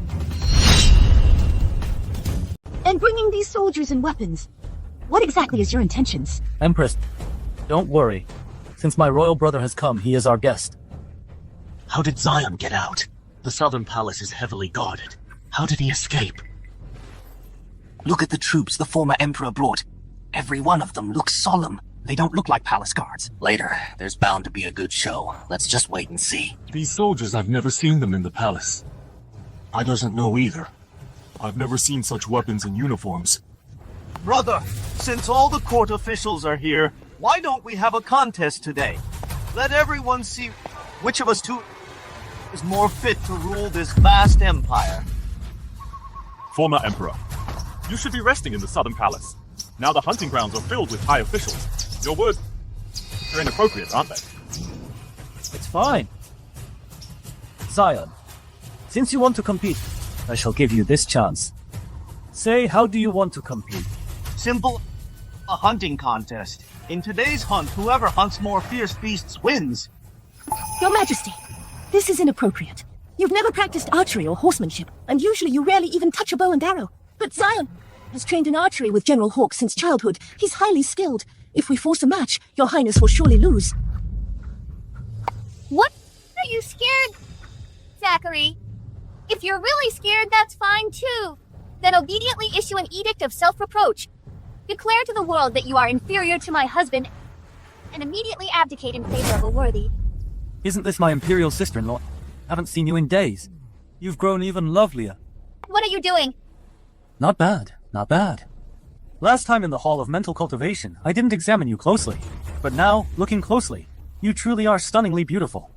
And bringing these soldiers and weapons, what exactly is your intentions? Empress, don't worry. Since my royal brother has come, he is our guest. How did Zion get out? The southern palace is heavily guarded. How did he escape? Look at the troops the former emperor brought. Every one of them looks solemn. They don't look like palace guards. Later, there's bound to be a good show. Let's just wait and see. These soldiers, I've never seen them in the palace. I doesn't know either. I've never seen such weapons and uniforms. Brother, since all the court officials are here, why don't we have a contest today? Let everyone see which of us two is more fit to rule this vast empire. Former Emperor, you should be resting in the southern palace. Now the hunting grounds are filled with high officials. Your words are inappropriate, aren't they? It's fine. Zion, since you want to compete, I shall give you this chance. Say, how do you want to compete? Simple. A hunting contest. In today's hunt, whoever hunts more fierce beasts wins. Your Majesty, this is inappropriate. You've never practiced archery or horsemanship, and usually you rarely even touch a bow and arrow. But Zion has trained in archery with General Hawk since childhood. He's highly skilled. If we force a match, Your Highness will surely lose. What? Are you scared? Zachary, if you're really scared, that's fine too. Then obediently issue an edict of self-reproach. Declare to the world that you are inferior to my husband, and immediately abdicate in favor of a worthy. Isn't this my imperial sister-in-law? Haven't seen you in days. You've grown even lovelier. What are you doing? Not bad, not bad. Last time in the Hall of Mental Cultivation, I didn't examine you closely. But now, looking closely, you truly are stunningly beautiful.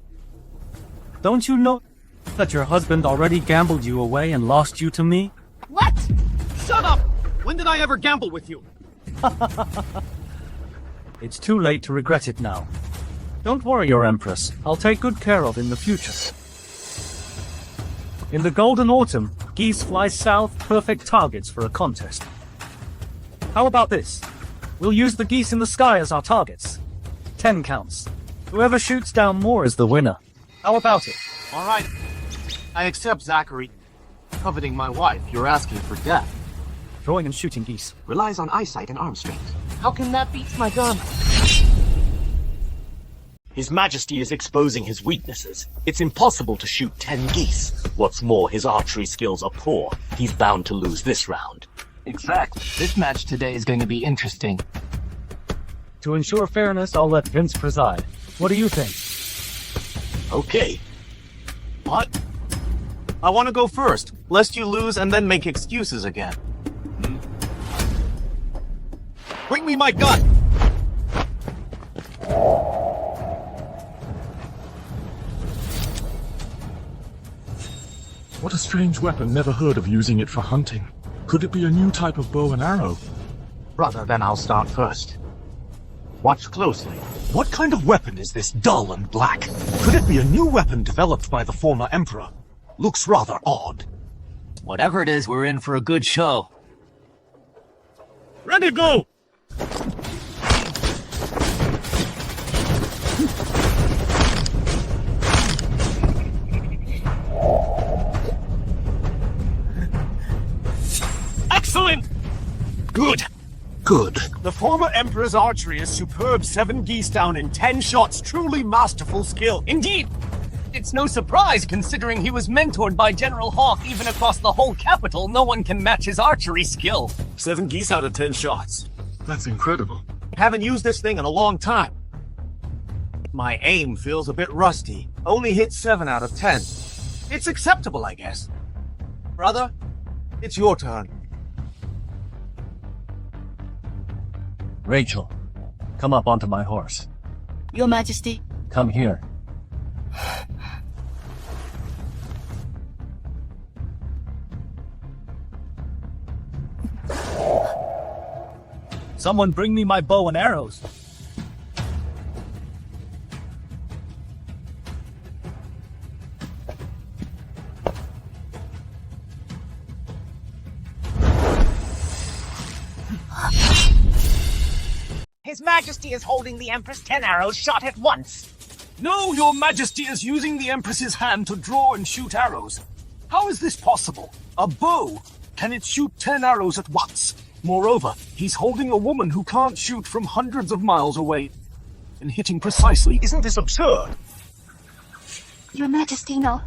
Don't you know that your husband already gambled you away and lost you to me? What? Shut up! When did I ever gamble with you? It's too late to regret it now. Don't worry, your Empress. I'll take good care of in the future. In the Golden Autumn, geese fly south, perfect targets for a contest. How about this? We'll use the geese in the sky as our targets. 10 counts. Whoever shoots down more is the winner. How about it? All right. I accept, Zachary. Coveting my wife, you're asking for death. Throwing and shooting geese relies on eyesight and arm strength. How can that beat my gun? His Majesty is exposing his weaknesses. It's impossible to shoot 10 geese. What's more, his archery skills are poor. He's bound to lose this round. Exactly. This match today is going to be interesting. To ensure fairness, I'll let Vince preside. What do you think? Okay. What? I want to go first, lest you lose and then make excuses again. Bring me my gun! What a strange weapon, never heard of using it for hunting. Could it be a new type of bow and arrow? Brother, then I'll start first. Watch closely. What kind of weapon is this dull and black? Could it be a new weapon developed by the former Emperor? Looks rather odd. Whatever it is, we're in for a good show. Ready, go! Excellent! Good. Good. The former Emperor's archery is superb. 7 geese down in 10 shots. Truly masterful skill. Indeed! It's no surprise, considering he was mentored by General Hawk even across the whole capital. No one can match his archery skill. 7 geese out of 10 shots. That's incredible. Haven't used this thing in a long time. My aim feels a bit rusty. Only hit 7 out of 10. It's acceptable, I guess. Brother, it's your turn. Rachel, come up onto my horse. Your Majesty. Come here. Someone bring me my bow and arrows. His Majesty is holding the Empress 10 arrows shot at once. No, your Majesty is using the Empress's hand to draw and shoot arrows. How is this possible? A bow? Can it shoot 10 arrows at once? Moreover, he's holding a woman who can't shoot from hundreds of miles away and hitting precisely. Isn't this absurd? Your Majesty, no.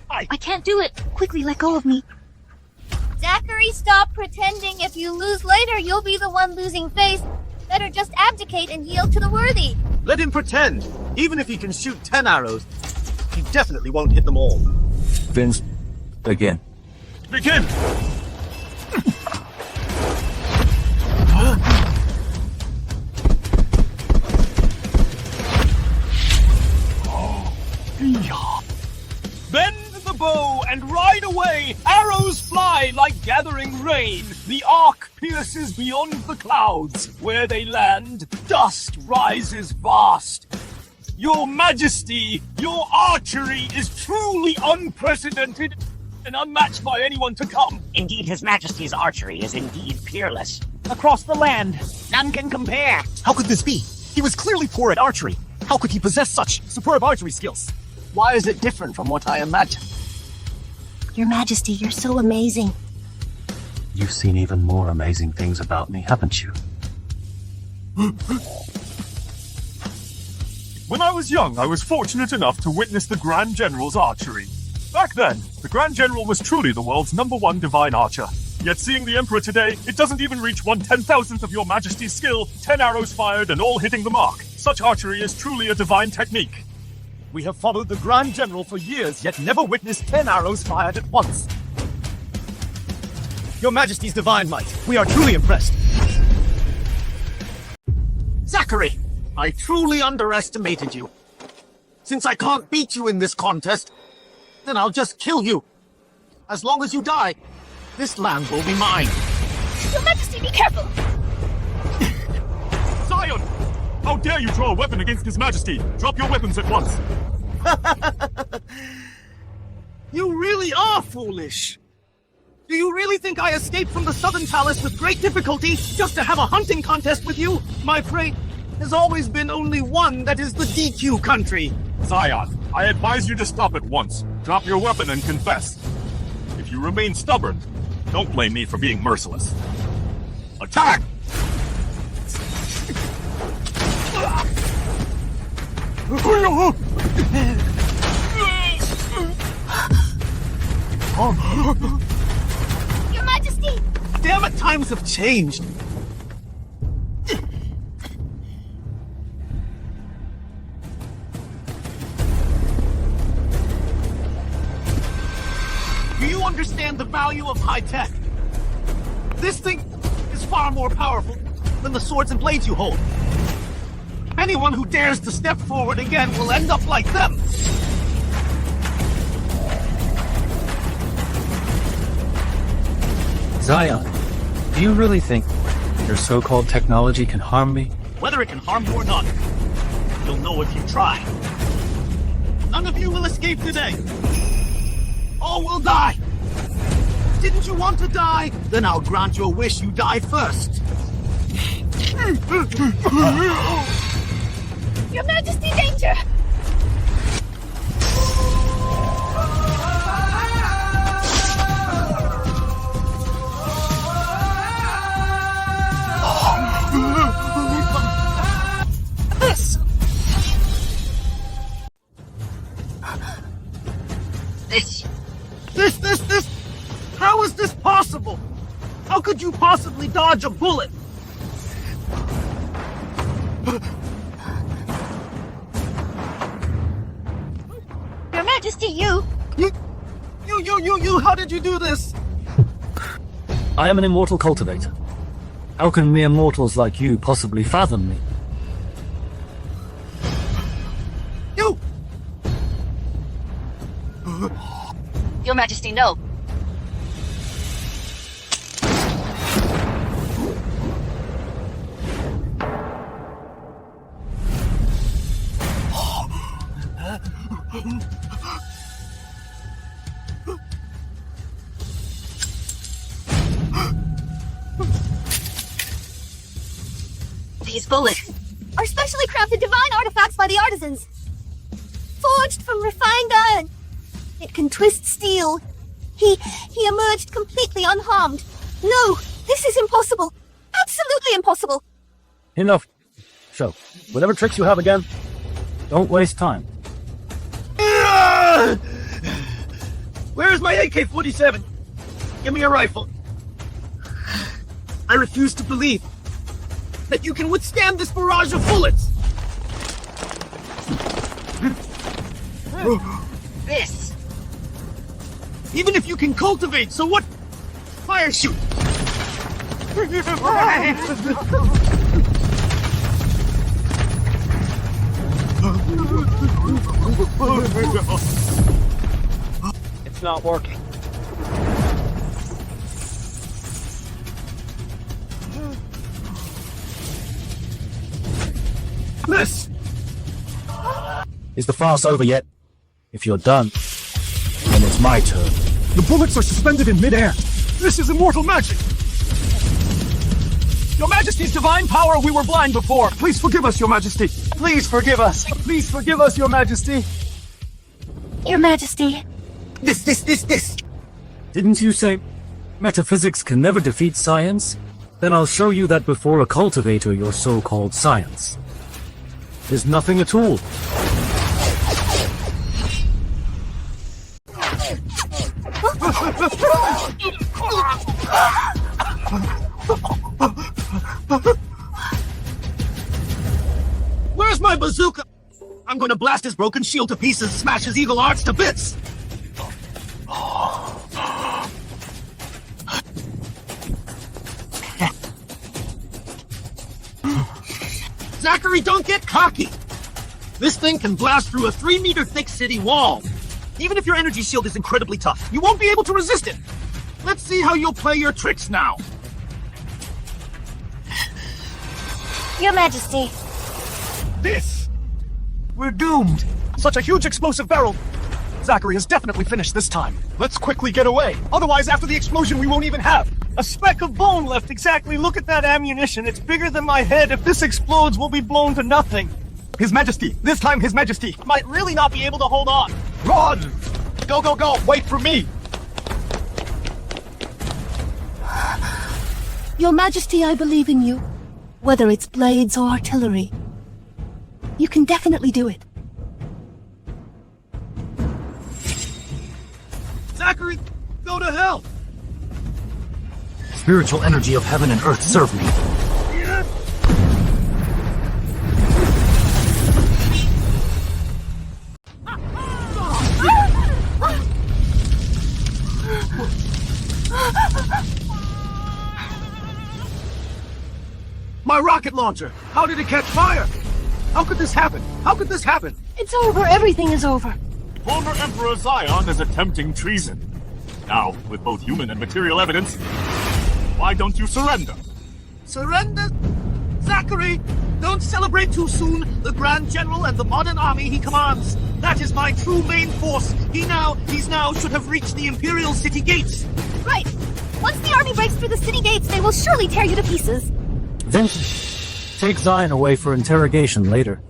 I can't do it. Quickly, let go of me. Zachary, stop pretending. If you lose later, you'll be the one losing face. Better just abdicate and yield to the worthy. Let him pretend. Even if he can shoot 10 arrows, he definitely won't hit them all. Vince, again. Begin! Bend the bow and ride away. Arrows fly like gathering rain. The arc pierces beyond the clouds. Where they land, dust rises vast. Your Majesty, your archery is truly unprecedented and unmatched by anyone to come. Indeed, His Majesty's archery is indeed peerless. Across the land, none can compare. How could this be? He was clearly poor at archery. How could he possess such superb archery skills? Why is it different from what I imagined? Your Majesty, you're so amazing. You've seen even more amazing things about me, haven't you? When I was young, I was fortunate enough to witness the Grand General's archery. Back then, the Grand General was truly the world's #1 divine archer. Yet seeing the Emperor today, it doesn't even reach 1/10,000th of your Majesty's skill, 10 arrows fired and all hitting the mark. Such archery is truly a divine technique. We have followed the Grand General for years, yet never witnessed 10 arrows fired at once. Your Majesty's divine might, we are truly impressed. Zachary, I truly underestimated you. Since I can't beat you in this contest, then I'll just kill you. As long as you die, this land will be mine. Your Majesty, be careful! Zion! How dare you draw a weapon against His Majesty? Drop your weapons at once! You really are foolish. Do you really think I escaped from the Southern Palace with great difficulty just to have a hunting contest with you? My prey has always been only one, that is the DQ country. Zion, I advise you to stop at once. Drop your weapon and confess. If you remain stubborn, don't blame me for being merciless. Attack! Your Majesty! Damn it, times have changed. Do you understand the value of high tech? This thing is far more powerful than the swords and blades you hold. Anyone who dares to step forward again will end up like them. Zion, do you really think your so-called technology can harm me? Whether it can harm you or not, you'll know if you try. None of you will escape today. All will die. Didn't you want to die? Then I'll grant your wish you die first. Your Majesty, danger! This! How is this possible? How could you possibly dodge a bullet? Your Majesty, you, how did you do this? I am an immortal cultivator. How can mere mortals like you possibly fathom me? Your Majesty, no. These bullets are specially crafted divine artifacts by the artisans. Forged from refined iron. It can twist steel. He emerged completely unharmed. No, this is impossible. Absolutely impossible. Enough. So, whatever tricks you have again, don't waste time. Where is my AK-47? Give me a rifle. I refuse to believe that you can withstand this barrage of bullets. This. Even if you can cultivate, so what? Fire shoot. It's not working. Miss! Is the farce over yet? If you're done, then it's my turn. The bullets are suspended in midair. This is immortal magic. Your Majesty's divine power, we were blind before. Please forgive us, Your Majesty. Please forgive us. Please forgive us, Your Majesty. Your Majesty. This. Didn't you say metaphysics can never defeat science? Then I'll show you that before a cultivator, your so-called science is nothing at all. Where's my bazooka? I'm going to blast his broken shield to pieces, smash his evil arts to bits! Zachary, don't get cocky! This thing can blast through a 3-meter thick city wall. Even if your energy shield is incredibly tough, you won't be able to resist it. Let's see how you'll play your tricks now. Your Majesty. We're doomed. Such a huge explosive barrel. Zachary has definitely finished this time. Let's quickly get away. Otherwise, after the explosion, we won't even have a speck of bone left. Exactly. Look at that ammunition. It's bigger than my head. If this explodes, we'll be blown to nothing. His Majesty. This time, His Majesty might really not be able to hold on. Run! Go, go, go. Wait for me. Your Majesty, I believe in you. Whether it's blades or artillery. You can definitely do it. Zachary, go to hell! Spiritual energy of heaven and earth serve me. My rocket launcher! How did it catch fire? How could this happen? How could this happen? It's over. Everything is over. Former Emperor Zion is attempting treason. Now, with both human and material evidence, why don't you surrender? Surrender? Zachary, don't celebrate too soon. The Grand General and the modern army he commands. That is my true main force. He's now should have reached the Imperial city gates. Right. Once the army breaks through the city gates, they will surely tear you to pieces. Vincent, take Zion away for interrogation later.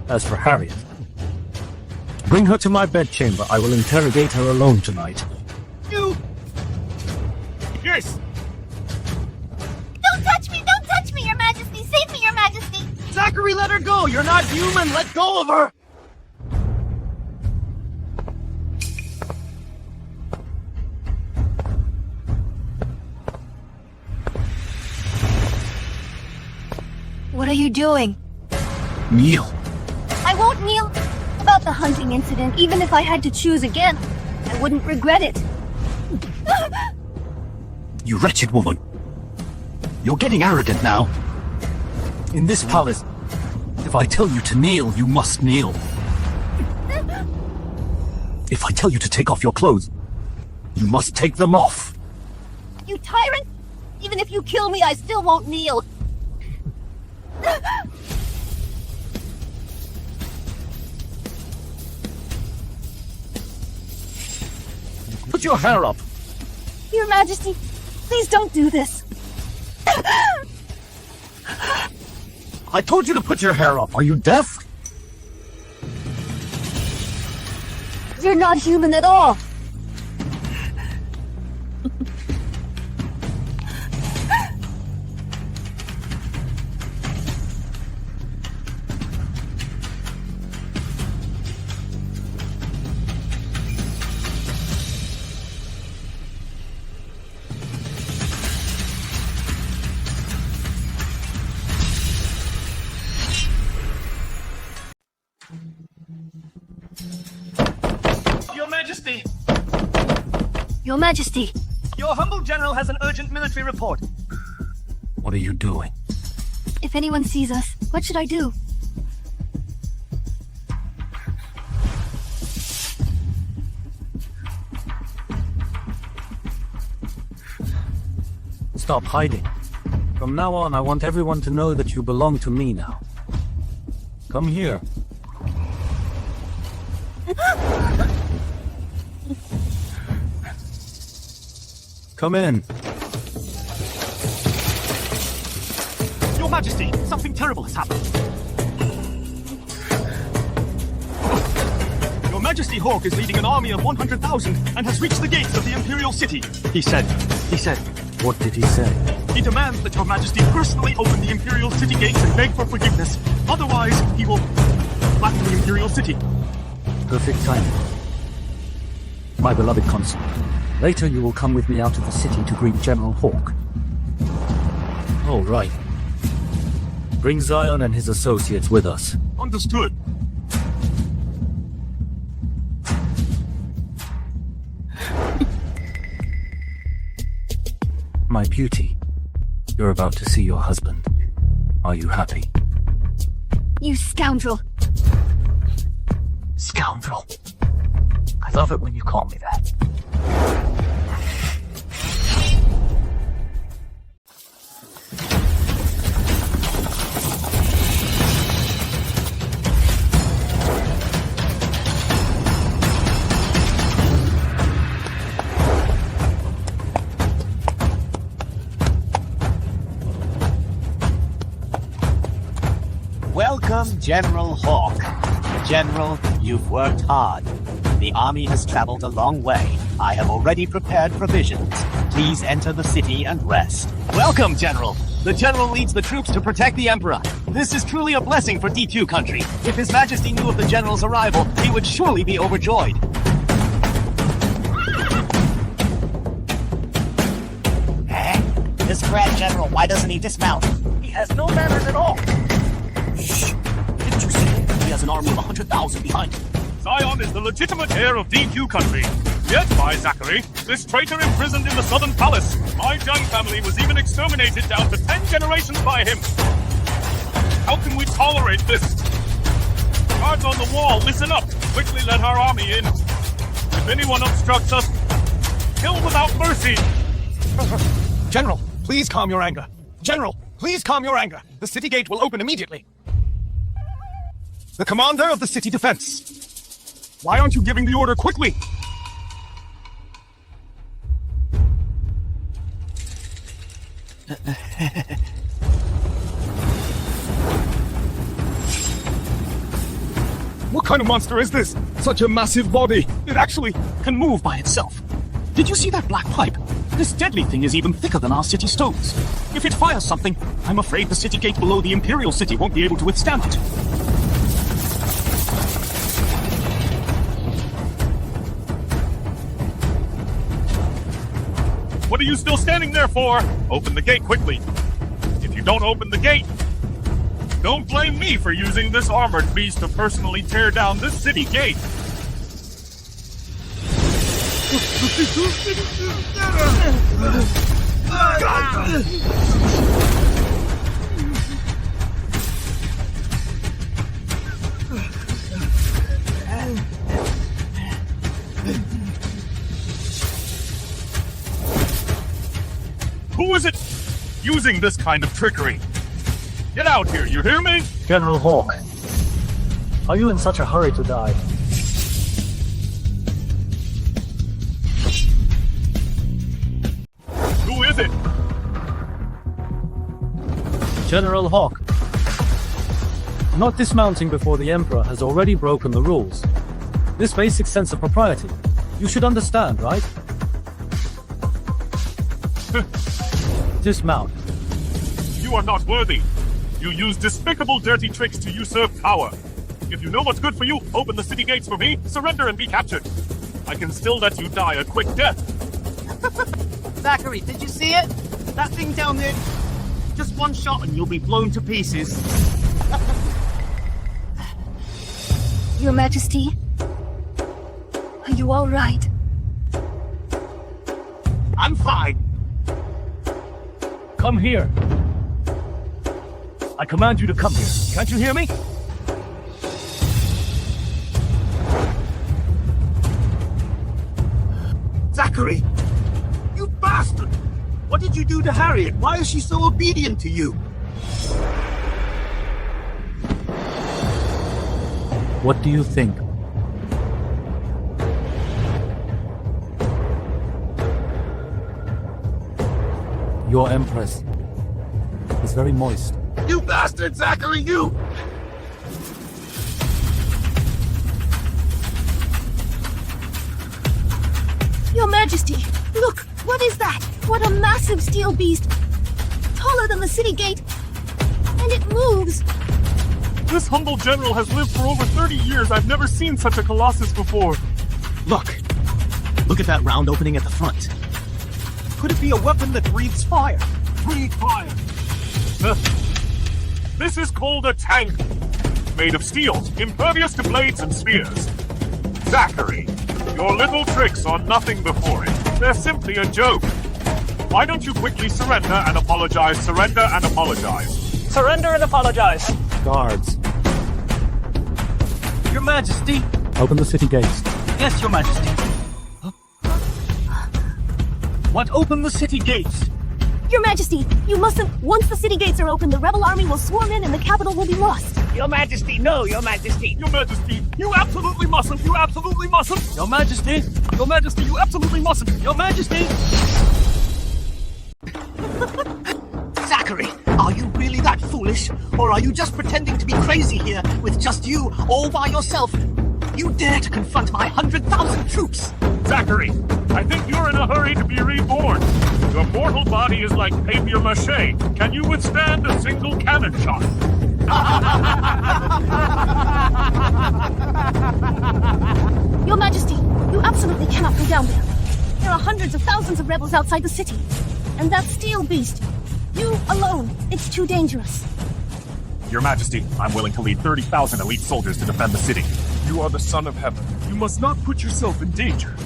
As for Harriet, bring her to my bedchamber. I will interrogate her alone tonight. You... Yes! Don't touch me! Don't touch me, Your Majesty! Save me, Your Majesty! Zachary, let her go! You're not human! Let go of her! What are you doing? Kneel. I won't kneel. About the hunting incident, even if I had to choose again, I wouldn't regret it. You wretched woman. You're getting arrogant now. In this palace, if I tell you to kneel, you must kneel. If I tell you to take off your clothes, you must take them off. You tyrant! Even if you kill me, I still won't kneel. Put your hair up. Your Majesty, please don't do this. I told you to put your hair up. Are you deaf? You're not human at all. Your Majesty! Your Majesty! Your humble general has an urgent military report. What are you doing? If anyone sees us, what should I do? Stop hiding. From now on, I want everyone to know that you belong to me now. Come here. Come in. Your Majesty, something terrible has happened. Your Majesty Hawk is leading an army of 100,000 and has reached the gates of the Imperial City. He said. What did he say? He demands that Your Majesty personally open the Imperial City gates and beg for forgiveness. Otherwise, he will flatten the Imperial City. Perfect timing. My beloved consort. Later you will come with me out of the city to greet General Hawk. All right. Bring Zion and his associates with us. Understood. My beauty, you're about to see your husband. Are you happy? You scoundrel. Scoundrel. I love it when you call me that. Welcome, General Hawk. General, you've worked hard. The army has traveled a long way. I have already prepared provisions. Please enter the city and rest. Welcome, General. The General leads the troops to protect the Emperor. This is truly a blessing for DQ country. If His Majesty knew of the General's arrival, he would surely be overjoyed. This Grand General, why doesn't he dismount? He has no manners at all. Shh! Didn't you see? He has an army of 100,000 behind him. Zion is the legitimate heir of DQ country. Yet, by Zachary, this traitor imprisoned in the southern palace. My young family was even exterminated down to 10 generations by him. How can we tolerate this? Guards on the wall, listen up. Quickly let our army in. If anyone obstructs us, kill without mercy. General, please calm your anger. General, please calm your anger. The city gate will open immediately. The commander of the city defense. Why aren't you giving the order quickly? What kind of monster is this? Such a massive body. It actually can move by itself. Did you see that black pipe? This deadly thing is even thicker than our city stones. If it fires something, I'm afraid the city gate below the Imperial city won't be able to withstand it. What are you still standing there for? Open the gate quickly. If you don't open the gate, don't blame me for using this armored beast to personally tear down this city gate. Who is it using this kind of trickery? Get out here, you hear me? General Hawk, are you in such a hurry to die? Who is it? General Hawk. Not dismounting before the Emperor has already broken the rules. This basic sense of propriety, you should understand, right? Dismount. You are not worthy. You use despicable, dirty tricks to usurp power. If you know what's good for you, open the city gates for me, surrender and be captured. I can still let you die a quick death. Zachary, did you see it? That thing down there? Just one shot and you'll be blown to pieces. Your Majesty? Are you all right? I'm fine. Come here. I command you to come here. Can't you hear me? Zachary! You bastard! What did you do to Harriet? Why is she so obedient to you? What do you think? Your Empress is very moist. You bastard, Zachary, you! Your Majesty, look! What is that? What a massive steel beast! Taller than the city gate! And it moves! This humble general has lived for over 30 years. I've never seen such a colossus before. Look! Look at that round opening at the front. Could it be a weapon that breathes fire? Breathe fire! This is called a tank. Made of steel, impervious to blades and spears. Zachary, your little tricks are nothing before it. They're simply a joke. Why don't you quickly surrender and apologize? Surrender and apologize. Surrender and apologize. Guards. Your Majesty! Open the city gates. Yes, Your Majesty. What? Open the city gates? Your Majesty, you mustn't. Once the city gates are open, the rebel army will swarm in and the capital will be lost. Your Majesty, no, Your Majesty. Your Majesty, you absolutely mustn't. You absolutely mustn't. Your Majesty! Your Majesty, you absolutely mustn't! Your Majesty! Zachary, are you really that foolish? Or are you just pretending to be crazy here with just you all by yourself? You dare to confront my 100,000 troops? Zachary, I think you're in a hurry to be reborn. Your mortal body is like papier-mâché. Can you withstand a single cannon shot? Your Majesty, you absolutely cannot go down there. There are hundreds of thousands of rebels outside the city. And that steel beast, you alone, it's too dangerous. Your Majesty, I'm willing to lead 30,000 elite soldiers to defend the city. You are the son of heaven. You must not put yourself in danger.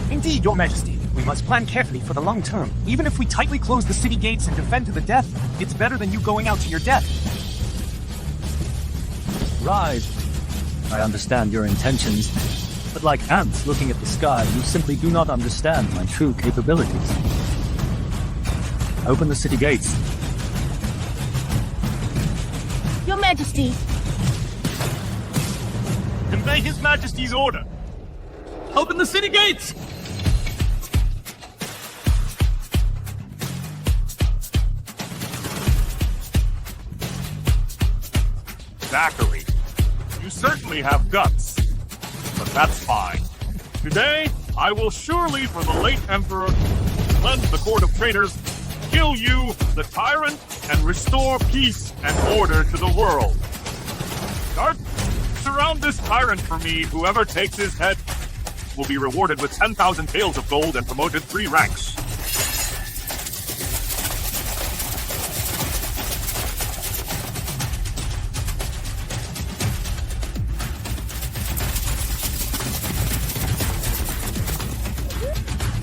Indeed, Your Majesty. We must plan carefully for the long term. Even if we tightly close the city gates and defend to the death, it's better than you going out to your death. Right. I understand your intentions, but like ants looking at the sky, you simply do not understand my true capabilities. Open the city gates. Your Majesty. Convey His Majesty's order. Open the city gates! Zachary, you certainly have guts, but that's fine. Today, I will surely, for the late Emperor, cleanse the court of traitors, kill you, the tyrant, and restore peace and order to the world. Start. Surround this tyrant for me. Whoever takes his head will be rewarded with 10,000 taels of gold and promoted 3 ranks.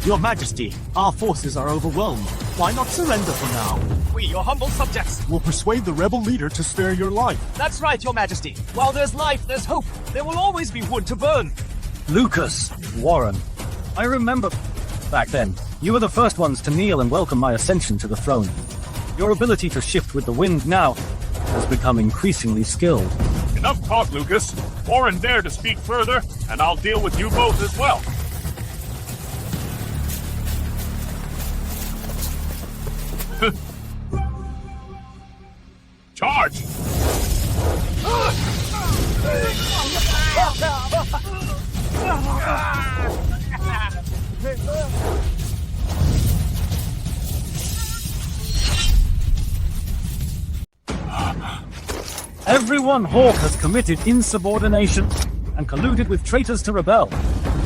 Your Majesty, our forces are overwhelmed. Why not surrender for now? We, your humble subjects, We'll persuade the rebel leader to spare your life. That's right, Your Majesty. While there's life, there's hope. There will always be wood to burn. Lucas, Warren, I remember back then, you were the first ones to kneel and welcome my ascension to the throne. Your ability to shift with the wind now has become increasingly skilled. Enough talk, Lucas. Warren dare to speak further, and I'll deal with you both as well. Charge! Everyone Hawk has committed insubordination and colluded with traitors to rebel.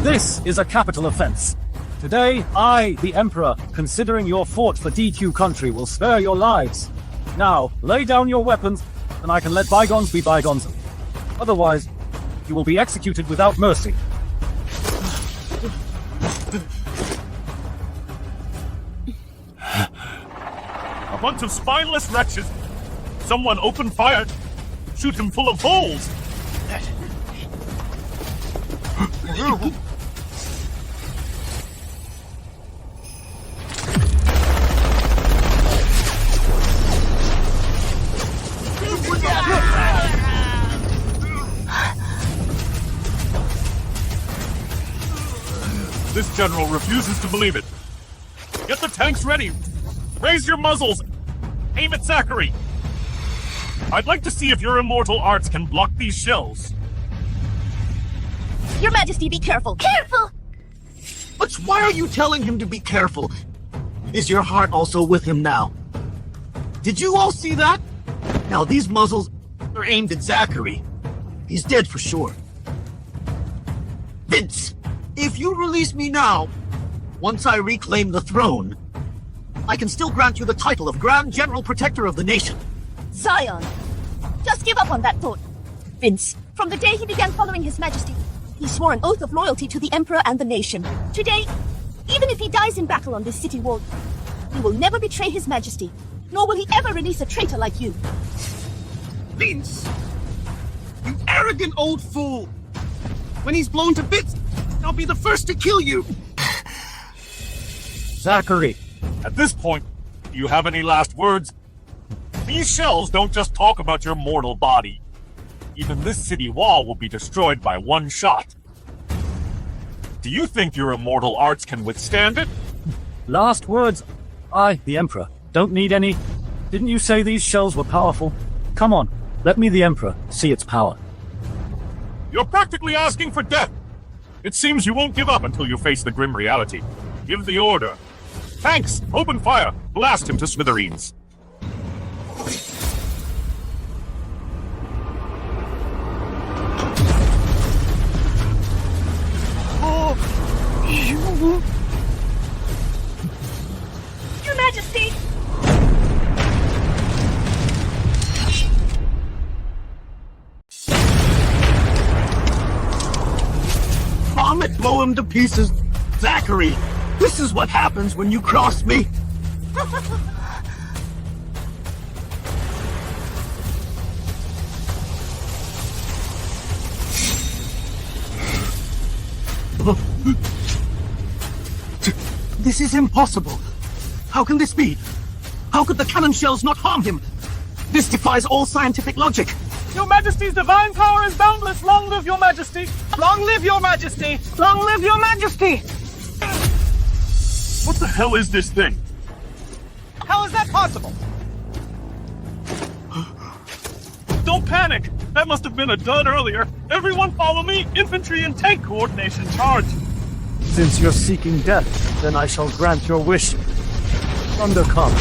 This is a capital offense. Today, I, the Emperor, considering your fought for DQ country, will spare your lives. Now, lay down your weapons, and I can let bygones be bygones. Otherwise, you will be executed without mercy. A bunch of spineless wretches. Someone open fire. Shoot him full of holes. This general refuses to believe it. Get the tanks ready. Raise your muzzles. Aim at Zachary. I'd like to see if your immortal arts can block these shells. Your Majesty, be careful. Careful! But why are you telling him to be careful? Is your heart also with him now? Did you all see that? Now these muzzles are aimed at Zachary. He's dead for sure. Vince, if you release me now, once I reclaim the throne, I can still grant you the title of Grand General Protector of the Nation. Zion, just give up on that thought. Vince, from the day he began following His Majesty, he swore an oath of loyalty to the Emperor and the nation. Today, Even if he dies in battle on this city wall, he will never betray his majesty, nor will he ever release a traitor like you. Vince! You arrogant old fool! When he's blown to bits, I'll be the first to kill you! Zachary, at this point, do you have any last words? These shells don't just talk about your mortal body. Even this city wall will be destroyed by one shot. Do you think your immortal arts can withstand it? Last words. I, the Emperor, don't need any. Didn't you say these shells were powerful? Come on, let me, the Emperor, see its power. You're practically asking for death. It seems you won't give up until you face the grim reality. Give the order. Tanks, open fire. Blast him to smithereens. Your Majesty! Bomb it, blow him to pieces! Zachary! This is what happens when you cross me! This is impossible! How can this be? How could the cannon shells not harm him? This defies all scientific logic! Your Majesty's divine power is boundless! Long live your Majesty! Long live your Majesty! Long live your Majesty! What the hell is this thing? How is that possible? Don't panic! That must have been a dud earlier. Everyone follow me! Infantry and tank coordination charge! Since you're seeking death, then I shall grant your wish. Thunder come.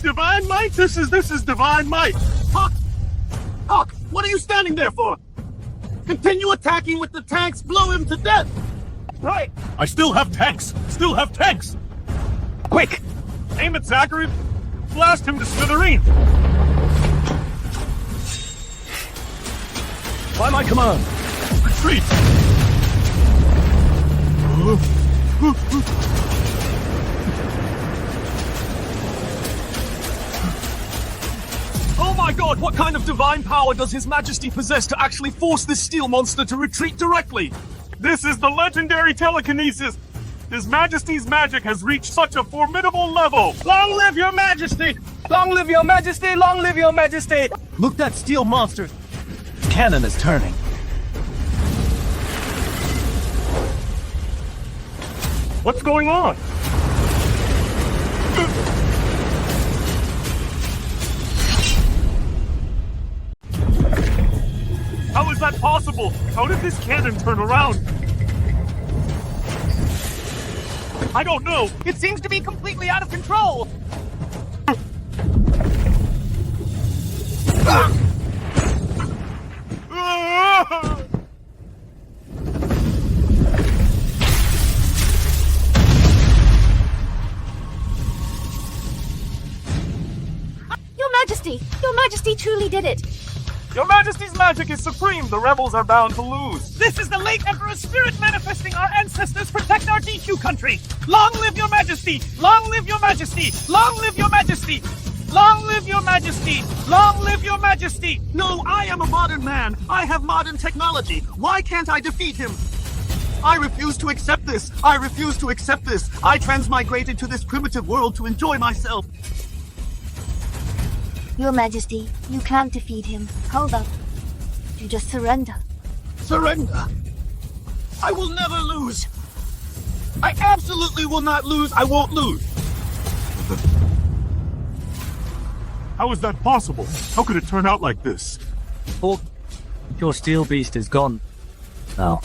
Divine might? This is divine might! Hawk! Hawk! What are you standing there for? Continue attacking with the tanks, blow him to death! Right! I still have tanks! Still have tanks! Quick! Aim at Zachary! Blast him to smithereens! By my command! Retreat! Oh my god, what kind of divine power does His Majesty possess to actually force this steel monster to retreat directly? This is the legendary telekinesis! His Majesty's magic has reached such a formidable level! Long live your Majesty! Long live your Majesty! Long live your Majesty! Look, that steel monster! Cannon is turning. What's going on? How is that possible? How did this cannon turn around? I don't know. It seems to be completely out of control! Your Majesty truly did it. Your Majesty's magic is supreme. The rebels are bound to lose. This is the late Emperor's spirit manifesting our ancestors protect our DQ country! Long live your Majesty! Long live your Majesty! Long live your Majesty! Long live your Majesty! Long live your Majesty! No, I am a modern man. I have modern technology. Why can't I defeat him? I refuse to accept this. I refuse to accept this. I transmigrated to this primitive world to enjoy myself. Your Majesty, you can't defeat him. Hold up. You just surrender. Surrender? I will never lose. I absolutely will not lose. I won't lose. How is that possible? How could it turn out like this? Hawk, your steel beast is gone. Now,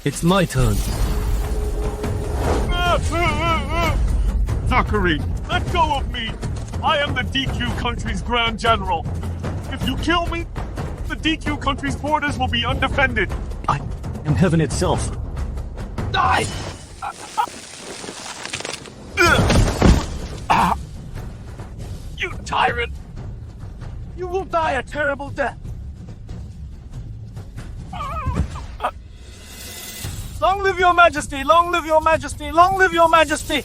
it's my turn. Zachary, let go of me! I am the DQ country's Grand General. If you kill me, the DQ country's borders will be undefended. I am heaven itself. Die! You tyrant! You will die a terrible death. Long live your majesty! Long live your majesty! Long live your majesty!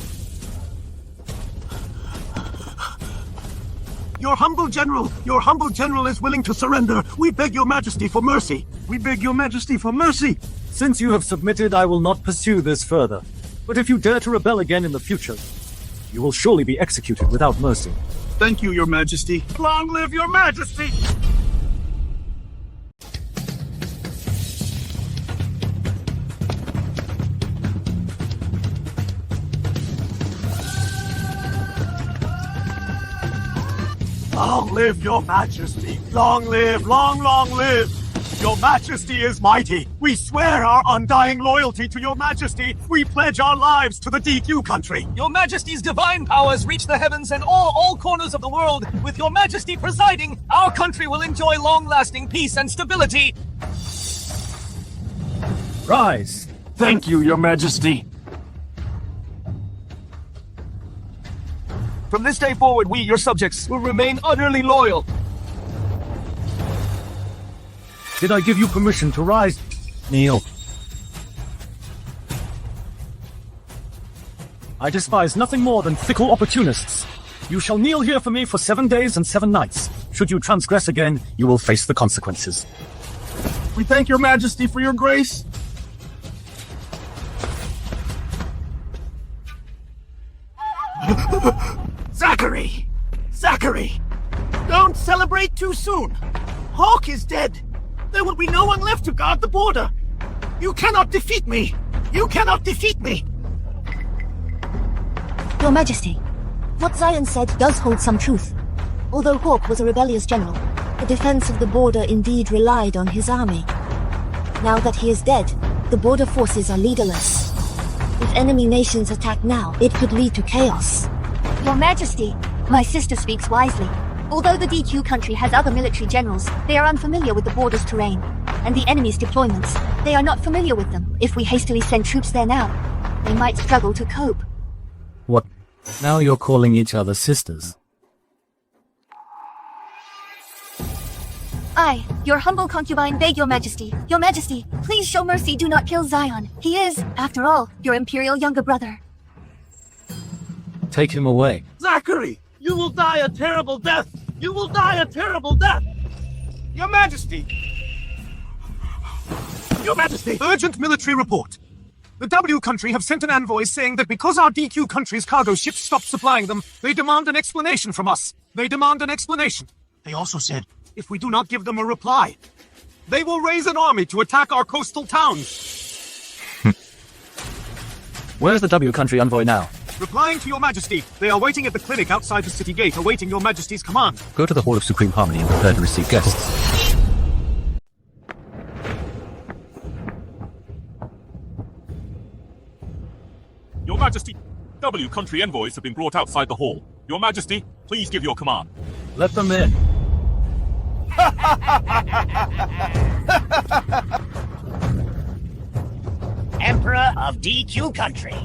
Your humble general is willing to surrender. We beg your majesty for mercy. We beg your majesty for mercy. Since you have submitted, I will not pursue this further. But if you dare to rebel again in the future, you will surely be executed without mercy. Thank you, your majesty. Long live your majesty! Long live your majesty. Long live, long live. Your majesty is mighty. We swear our undying loyalty to your majesty. We pledge our lives to the DQ country. Your majesty's divine powers reach the heavens and all corners of the world. With your majesty presiding, our country will enjoy long-lasting peace and stability. Rise. Thank you, your majesty. From this day forward, we, your subjects, will remain utterly loyal. Did I give you permission to rise? Kneel. I despise nothing more than fickle opportunists. You shall kneel here for me for 7 days and 7 nights. Should you transgress again, you will face the consequences. We thank your majesty for your grace. Zachary! Zachary! Don't celebrate too soon! Hawk is dead! There will be no one left to guard the border! You cannot defeat me! You cannot defeat me! Your Majesty, what Zion said does hold some truth. Although Hawk was a rebellious general, the defense of the border indeed relied on his army. Now that he is dead, the border forces are leaderless. If enemy nations attack now, it could lead to chaos. Your Majesty, my sister speaks wisely. Although the DQ country has other military generals, they are unfamiliar with the border's terrain and the enemy's deployments. They are not familiar with them. If we hastily send troops there now, they might struggle to cope. What? Now you're calling each other sisters? I, your humble concubine, beg your majesty. Your majesty, please show mercy, do not kill Zion. He is, after all, your imperial younger brother. Take him away. Zachary! You will die a terrible death! You will die a terrible death! Your majesty! Your majesty! Urgent military report. The W country have sent an envoy saying that because our DQ country's cargo ships stopped supplying them, they demand an explanation from us. They demand an explanation. They also said, if we do not give them a reply, they will raise an army to attack our coastal towns. Where's the W country envoy now? Replying to your majesty, they are waiting at the clinic outside the city gate, awaiting your majesty's command. Go to the Hall of Supreme Harmony and prepare to receive guests. Your Majesty, W country envoys have been brought outside the hall. Your Majesty, please give your command. Let them in. Emperor of DQ country.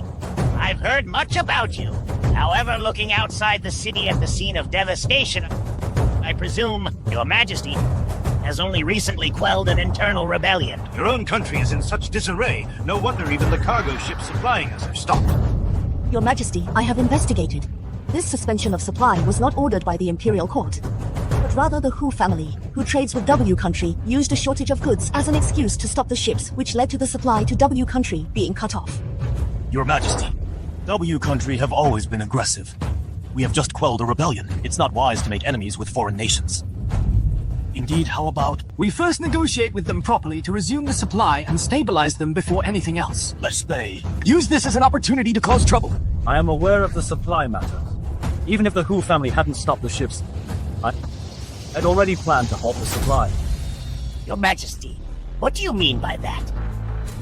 I've heard much about you. However, looking outside the city at the scene of devastation, I presume your majesty has only recently quelled an internal rebellion. Your own country is in such disarray. No wonder even the cargo ships supplying us have stopped. Your Majesty, I have investigated. This suspension of supply was not ordered by the Imperial Court, but rather the Hu family, who trades with W country, used a shortage of goods as an excuse to stop the ships, which led to the supply to W country being cut off. Your Majesty, W country have always been aggressive. We have just quelled a rebellion. It's not wise to make enemies with foreign nations. Indeed, how about... We first negotiate with them properly to resume the supply and stabilize them before anything else. Lest they... Use this as an opportunity to cause trouble. I am aware of the supply matter. Even if the Hu family hadn't stopped the ships, I'd already planned to halt the supply. Your Majesty, what do you mean by that?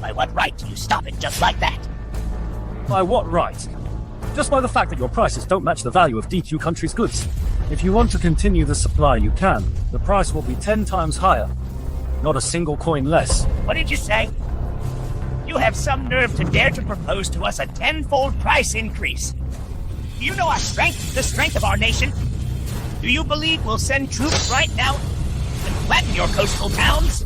By what right do you stop it just like that? By what right? Just by the fact that your prices don't match the value of DQ country's goods. If you want to continue the supply, you can. The price will be 10 times higher. Not a single coin less. What did you say? You have some nerve to dare to propose to us a 10-fold price increase. Do you know our strength, the strength of our nation? Do you believe we'll send troops right now and flatten your coastal towns?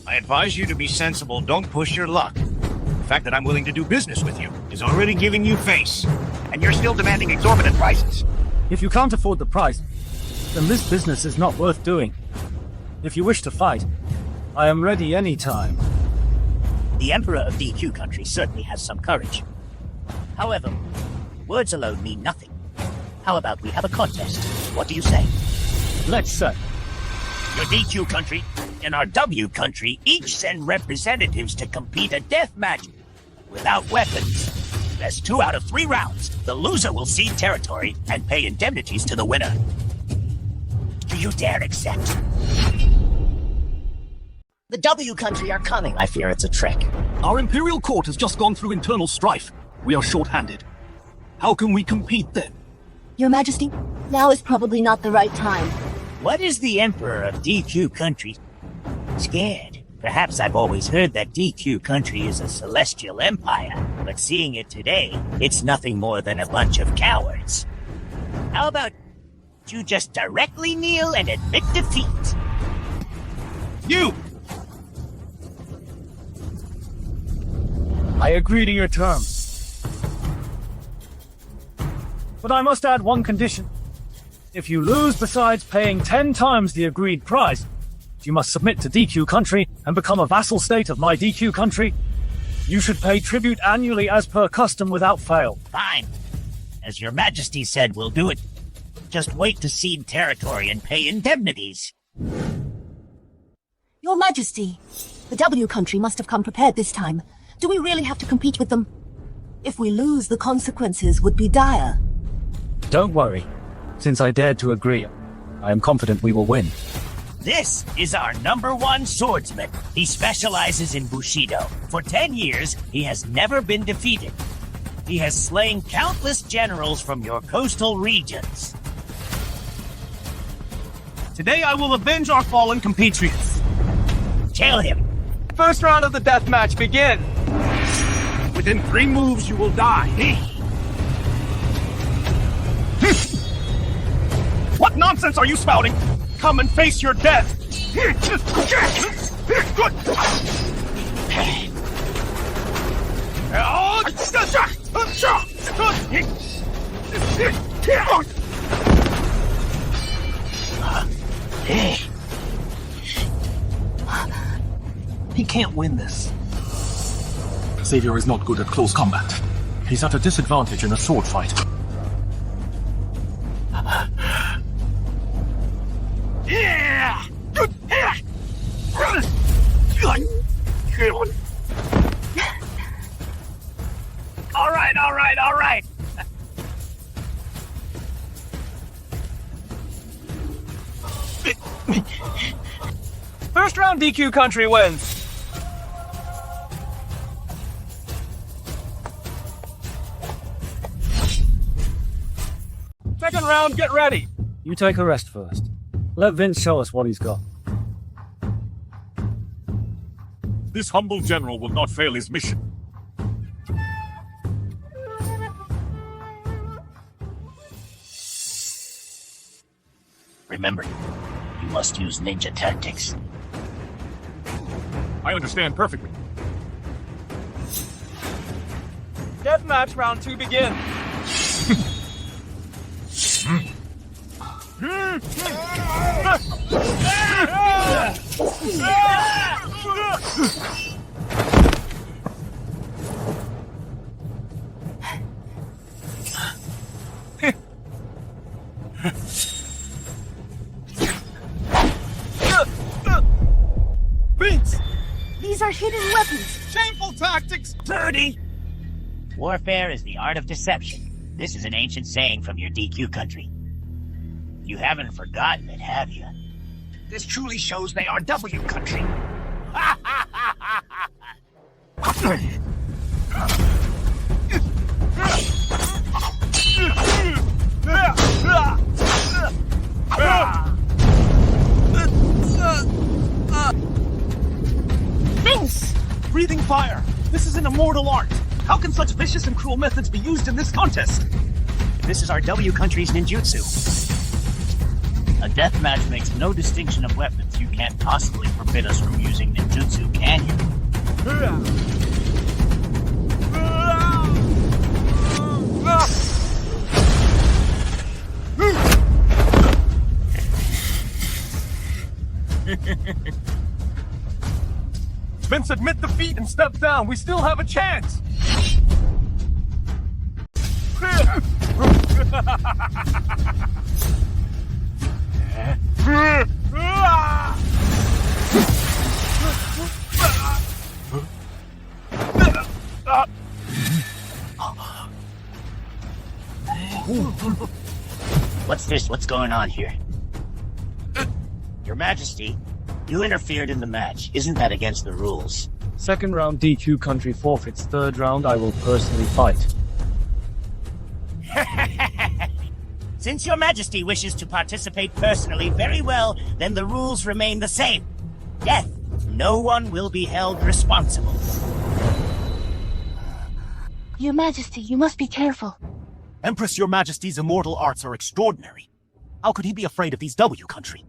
I advise you to be sensible. Don't push your luck. The fact that I'm willing to do business with you is already giving you face. And you're still demanding exorbitant prices. If you can't afford the price, then this business is not worth doing. If you wish to fight, I am ready any time. The Emperor of DQ country certainly has some courage. However, words alone mean nothing. How about we have a contest? What do you say? Let's say. Your DQ country and our W country each send representatives to compete a death match without weapons. That's 2 out of 3 rounds. The loser will cede territory and pay indemnities to the winner. Do you dare accept? The W country are coming. I fear it's a trick. Our imperial court has just gone through internal strife. We are short-handed. How can we compete then? Your Majesty, now is probably not the right time. What is the Emperor of DQ country scared? Perhaps I've always heard that DQ country is a celestial empire, but seeing it today, it's nothing more than a bunch of cowards. How about you just directly kneel and admit defeat? You! I agree to your terms. But I must add one condition. If you lose besides paying 10 times the agreed price, you must submit to DQ country and become a vassal state of my DQ country. You should pay tribute annually as per custom without fail. Fine. As your Majesty said, we'll do it. Just wait to cede territory and pay indemnities. Your Majesty, the W country must have come prepared this time. Do we really have to compete with them? If we lose, the consequences would be dire. Don't worry. Since I dared to agree, I am confident we will win. This is our #1 swordsman. He specializes in Bushido. For 10 years, he has never been defeated. He has slain countless generals from your coastal regions. Today I will avenge our fallen compatriots. Jail him. First round of the death match begin. Within 3 moves, you will die. What nonsense are you spouting? Come and face your death. He can't win this. Xavier is not good at close combat. He's at a disadvantage in a sword fight. All right. First round DQ country wins. Second round, get ready. You take a rest first. Let Vince show us what he's got. This humble general will not fail his mission. Remember, you must use ninja tactics. I understand perfectly. Deathmatch round 2 begin. Vince! These are hidden weapons! Shameful tactics! Dirty! Warfare is the art of deception. This is an ancient saying from your DQ country. You haven't forgotten it, have you? This truly shows they are W country. things! Breathing fire! This is an immortal art! How can such vicious and cruel methods be used in this contest? This is our W country's ninjutsu. A deathmatch makes no distinction of weapons. You can't possibly forbid us from using ninjutsu, can you? Vince, admit defeat and step down. We still have a chance. What's this? What's going on here? Your Majesty, you interfered in the match. Isn't that against the rules? Second round DQ country forfeits. Third round I will personally fight. Since your Majesty wishes to participate personally, very well, then the rules remain the same. Death. No one will be held responsible. Your Majesty, you must be careful. Empress, Your Majesty's immortal arts are extraordinary. How could he be afraid of these W country?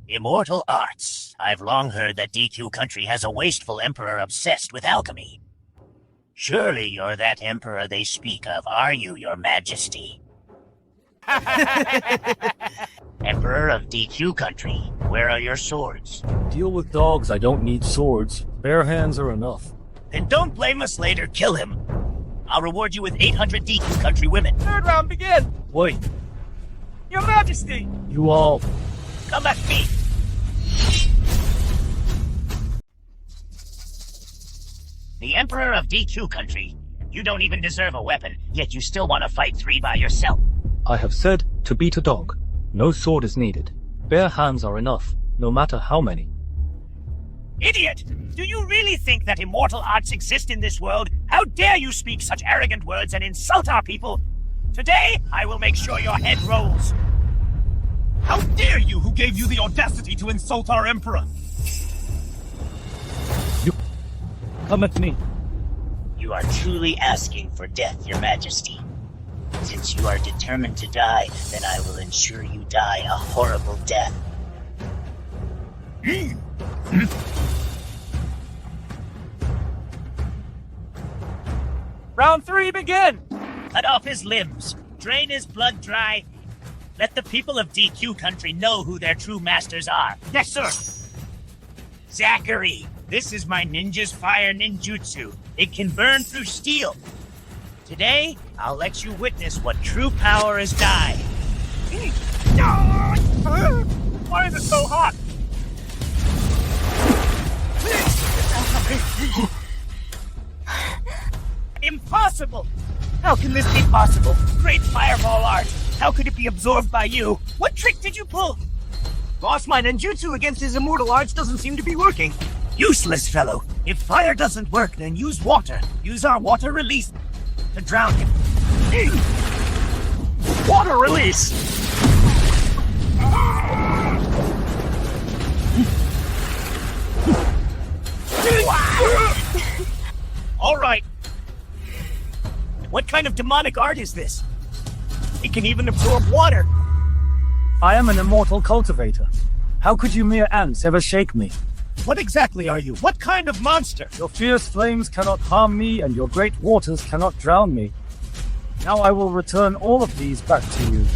Immortal arts. I've long heard that DQ country has a wasteful emperor obsessed with alchemy. Surely you're that emperor they speak of, are you, Your Majesty? Emperor of DQ country, where are your swords? Deal with dogs, I don't need swords. Bare hands are enough. Then don't blame us later, kill him. I'll reward you with 800 DQ country women. Third round, begin! Wait, Your Majesty! you all... Come at me! The Emperor of DQ country. You don't even deserve a weapon, yet you still want to fight 3 by yourself. I have said to beat a dog. No sword is needed. Bare hands are enough, no matter how many. Idiot! Do you really think that immortal arts exist in this world? How dare you speak such arrogant words and insult our people? Today, I will make sure your head rolls. How dare you who gave you the audacity to insult our Emperor? You... Come at me. You are truly asking for death, Your Majesty. Since you are determined to die, then I will ensure you die a horrible death. Round 3, begin! Cut off his limbs, drain his blood dry. Let the people of DQ country know who their true masters are. Yes, sir! Zachary, this is my ninja's fire ninjutsu. It can burn through steel. Today, I'll let you witness what true power is die. Why is it so hot? Impossible! How can this be possible? Great fireball art! How could it be absorbed by you? What trick did you pull? Boss, my ninjutsu against his immortal arts doesn't seem to be working. Useless fellow! If fire doesn't work, then use water. Use our water release to drown him. Water release! All right. What kind of demonic art is this? It can even absorb water. I am an immortal cultivator. How could you mere ants ever shake me? What exactly are you? What kind of monster? Your fierce flames cannot harm me, and your great waters cannot drown me. Now I will return all of these back to you.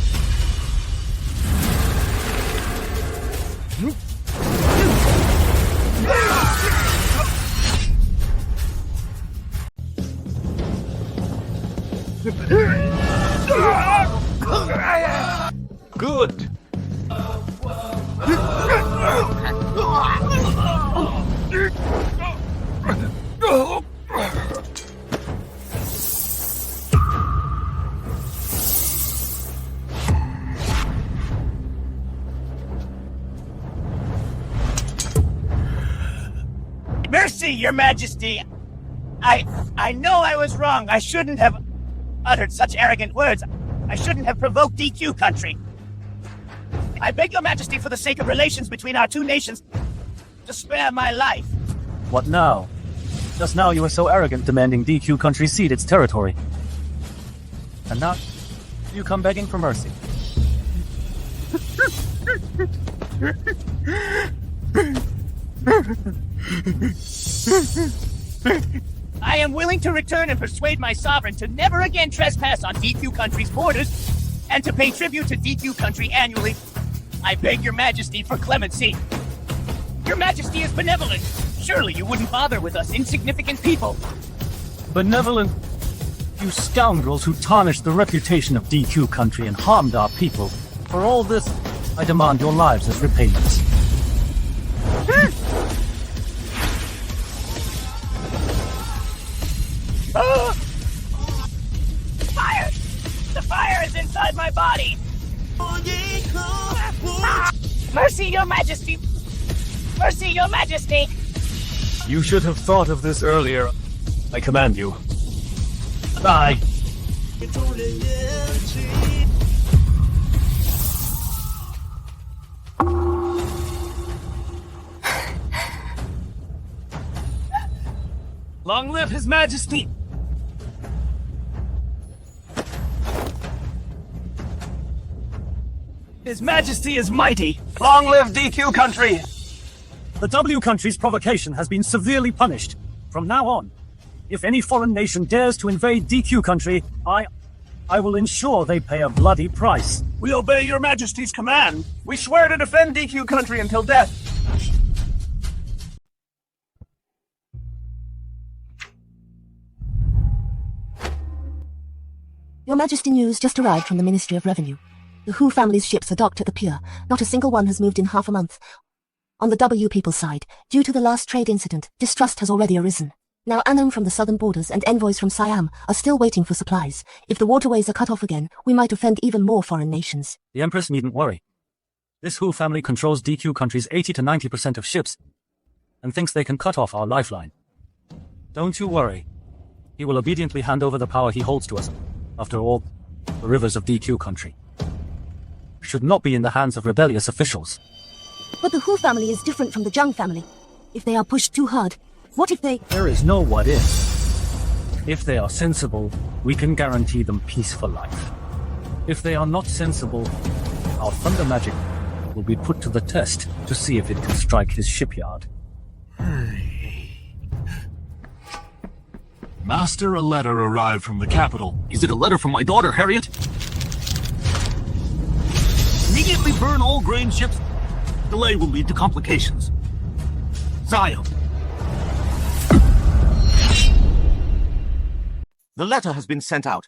Good. Mercy, Your Majesty! I know I was wrong. I shouldn't have uttered such arrogant words. I shouldn't have provoked DQ country. I beg your majesty for the sake of relations between our two nations to spare my life. What now? Just now you were so arrogant, demanding DQ country cede its territory. And now you come begging for mercy. I am willing to return and persuade my sovereign to never again trespass on DQ country's borders and to pay tribute to DQ country annually. I beg your majesty for clemency. Your majesty is benevolent. Surely you wouldn't bother with us insignificant people. Benevolent? You scoundrels who tarnished the reputation of DQ country and harmed our people. For all this, I demand your lives as repayments. Fire! The fire is inside my body! Mercy, your majesty! Mercy, your majesty! You should have thought of this earlier. I command you. Die! Long live His Majesty! His Majesty is mighty! Long live DQ country! The W country's provocation has been severely punished. From now on, if any foreign nation dares to invade DQ country, I will ensure they pay a bloody price. We obey your majesty's command. We swear to defend DQ country until death. Your Majesty, news just arrived from the Ministry of Revenue. The Hu family's ships are docked at the pier. Not a single one has moved in half a month. On the W people's side, due to the last trade incident, distrust has already arisen. Now Anam from the southern borders and envoys from Siam are still waiting for supplies. If the waterways are cut off again, we might offend even more foreign nations. The Empress needn't worry. This Hu family controls DQ country's 80 to 90% of ships, and thinks they can cut off our lifeline. Don't you worry. He will obediently hand over the power he holds to us. After all, the rivers of DQ country should not be in the hands of rebellious officials. But the Hu family is different from the Zhang family. If they are pushed too hard, what if they— There is no what if. If they are sensible, we can guarantee them peace for life. If they are not sensible, our thunder magic will be put to the test to see if it can strike his shipyard. Master, a letter arrived from the capital. Is it a letter from my daughter, Harriet? Immediately burn all grain ships. Delay will lead to complications. Zion. The letter has been sent out.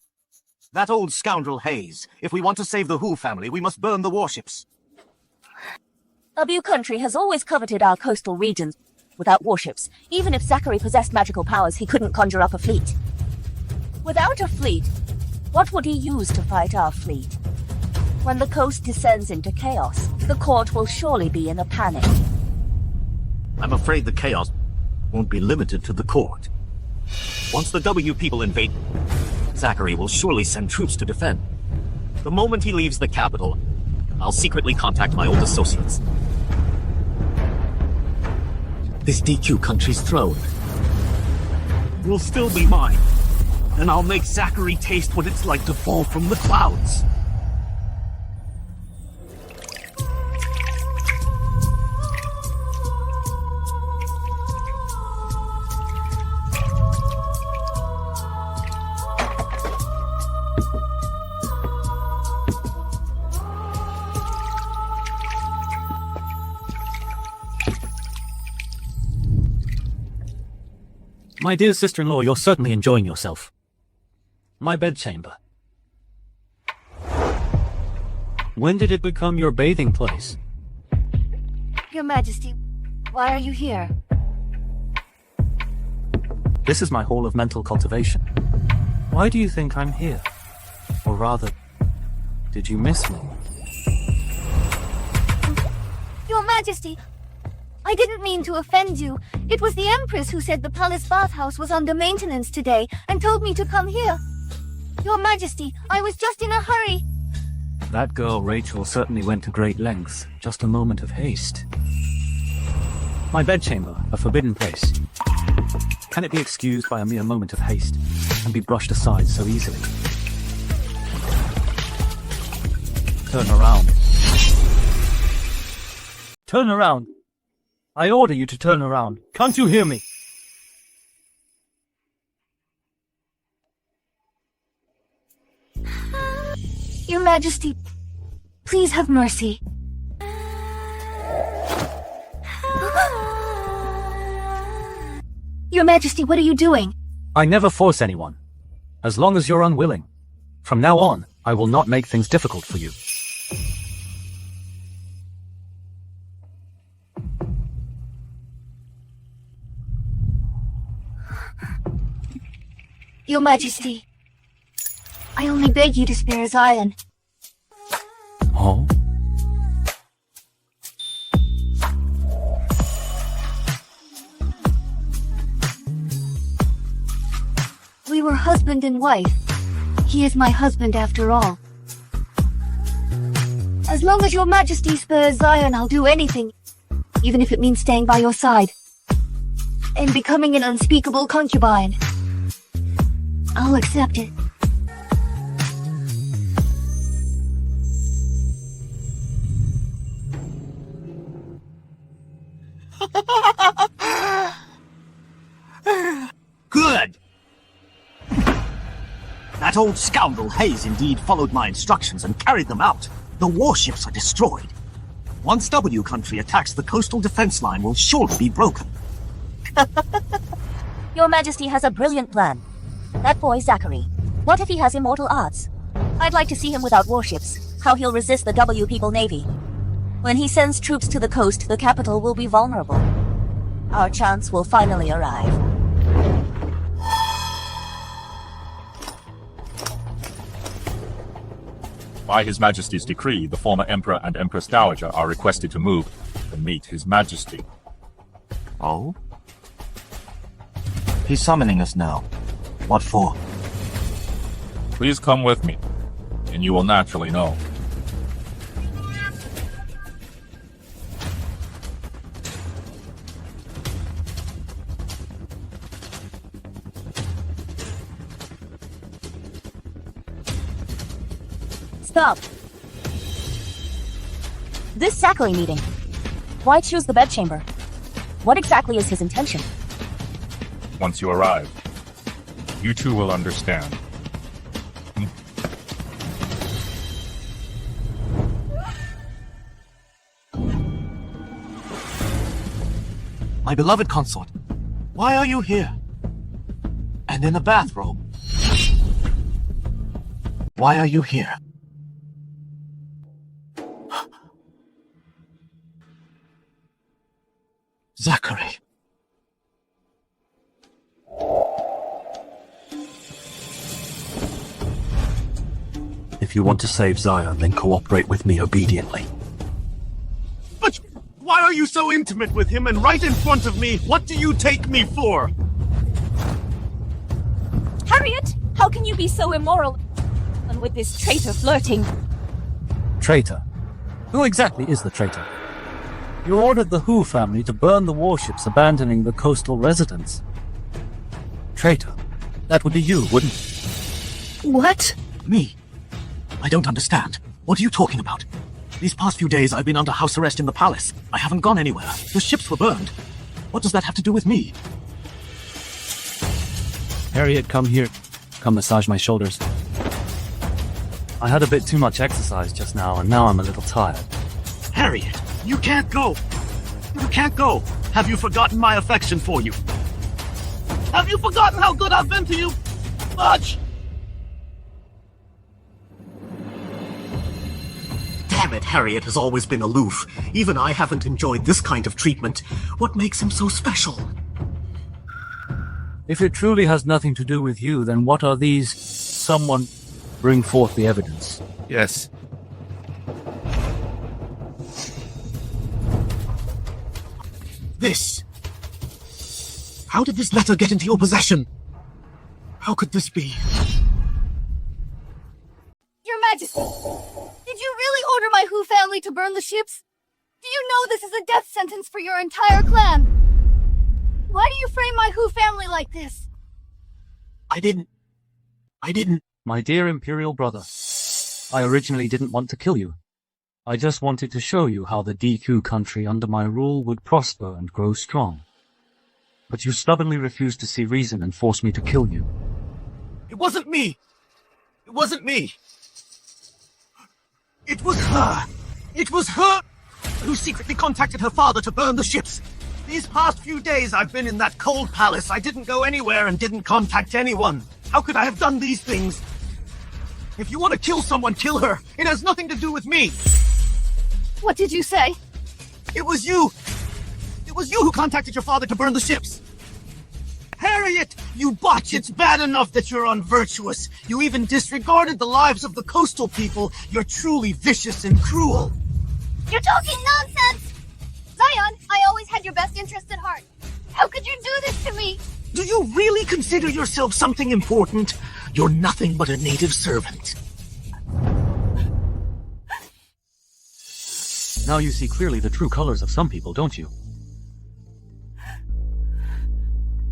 That old scoundrel Hayes. If we want to save the Hu family, we must burn the warships. W country has always coveted our coastal regions without warships. Even if Zachary possessed magical powers, he couldn't conjure up a fleet. Without a fleet, what would he use to fight our fleet? When the coast descends into chaos, the court will surely be in a panic. I'm afraid the chaos won't be limited to the court. Once the W people invade, Zachary will surely send troops to defend. The moment he leaves the capital, I'll secretly contact my old associates. This DQ country's throne will still be mine, and I'll make Zachary taste what it's like to fall from the clouds. My dear sister-in-law, you're certainly enjoying yourself. My bedchamber. When did it become your bathing place? Your Majesty, why are you here? This is my hall of mental cultivation. Why do you think I'm here? Or rather, did you miss me? Your Majesty, I didn't mean to offend you. It was the Empress who said the palace bathhouse was under maintenance today and told me to come here. Your Majesty, I was just in a hurry. That girl Rachel certainly went to great lengths. Just a moment of haste. My bedchamber, a forbidden place. Can it be excused by a mere moment of haste and be brushed aside so easily? Turn around. Turn around. I order you to turn around. Can't you hear me? Your Majesty, please have mercy. Your Majesty, what are you doing? I never force anyone, as long as you're unwilling. From now on, I will not make things difficult for you. Your Majesty, I only beg you to spare Zion. Oh? We were husband and wife. He is my husband after all. As long as your Majesty spares Zion, I'll do anything. Even if it means staying by your side. And becoming an unspeakable concubine. I'll accept it. Good! That old scoundrel Hayes indeed followed my instructions and carried them out. The warships are destroyed. Once W country attacks, the coastal defense line will surely be broken. Your Majesty has a brilliant plan. That boy Zachary. What if he has immortal arts? I'd like to see him without warships. How he'll resist the W people navy. When he sends troops to the coast, the capital will be vulnerable. Our chance will finally arrive. By His Majesty's decree, the former Emperor and Empress Dowager are requested to move to meet His Majesty. Oh? He's summoning us now. What for? Please come with me, and you will naturally know. Stop! This Zachary meeting. Why choose the bedchamber? What exactly is his intention? Once you arrive, you too will understand. My beloved consort, why are you here? And in a bathrobe? Why are you here? Zachary. If you want to save Zion, then cooperate with me obediently. But why are you so intimate with him and right in front of me? What do you take me for? Harriet, how can you be so immoral? And with this traitor flirting. Traitor? Who exactly is the traitor? You ordered the Who family to burn the warships abandoning the coastal residents. Traitor? That would be you, wouldn't it? What? Me? I don't understand. What are you talking about? These past few days I've been under house arrest in the palace. I haven't gone anywhere. The ships were burned. What does that have to do with me? Harriet, come here. Come massage my shoulders. I had a bit too much exercise just now, and now I'm a little tired. Harriet, you can't go! You can't go! Have you forgotten my affection for you? Have you forgotten how good I've been to you? Much! Damn it, Harriet has always been aloof. Even I haven't enjoyed this kind of treatment. What makes him so special? If it truly has nothing to do with you, then what are these? Someone bring forth the evidence. Yes. This. How did this letter get into your possession? How could this be? Your Majesty, did you Hu family to burn the ships? Do you know this is a death sentence for your entire clan? Why do you frame my Hu family like this? I didn't. My dear Imperial brother, I originally didn't want to kill you. I just wanted to show you how the DQ country under my rule would prosper and grow strong. But you stubbornly refused to see reason and forced me to kill you. It wasn't me. It wasn't me. It was her. It was her who secretly contacted her father to burn the ships. These past few days I've been in that cold palace. I didn't go anywhere and didn't contact anyone. How could I have done these things? If you want to kill someone, kill her. It has nothing to do with me. What did you say? It was you. It was you who contacted your father to burn the ships. Harriet, you botch. It's bad enough that you're unvirtuous. You even disregarded the lives of the coastal people. You're truly vicious and cruel. You're talking nonsense! Zion, I always had your best interest at heart. How could you do this to me? Do you really consider yourself something important? You're nothing but a native servant. Now you see clearly the true colors of some people, don't you?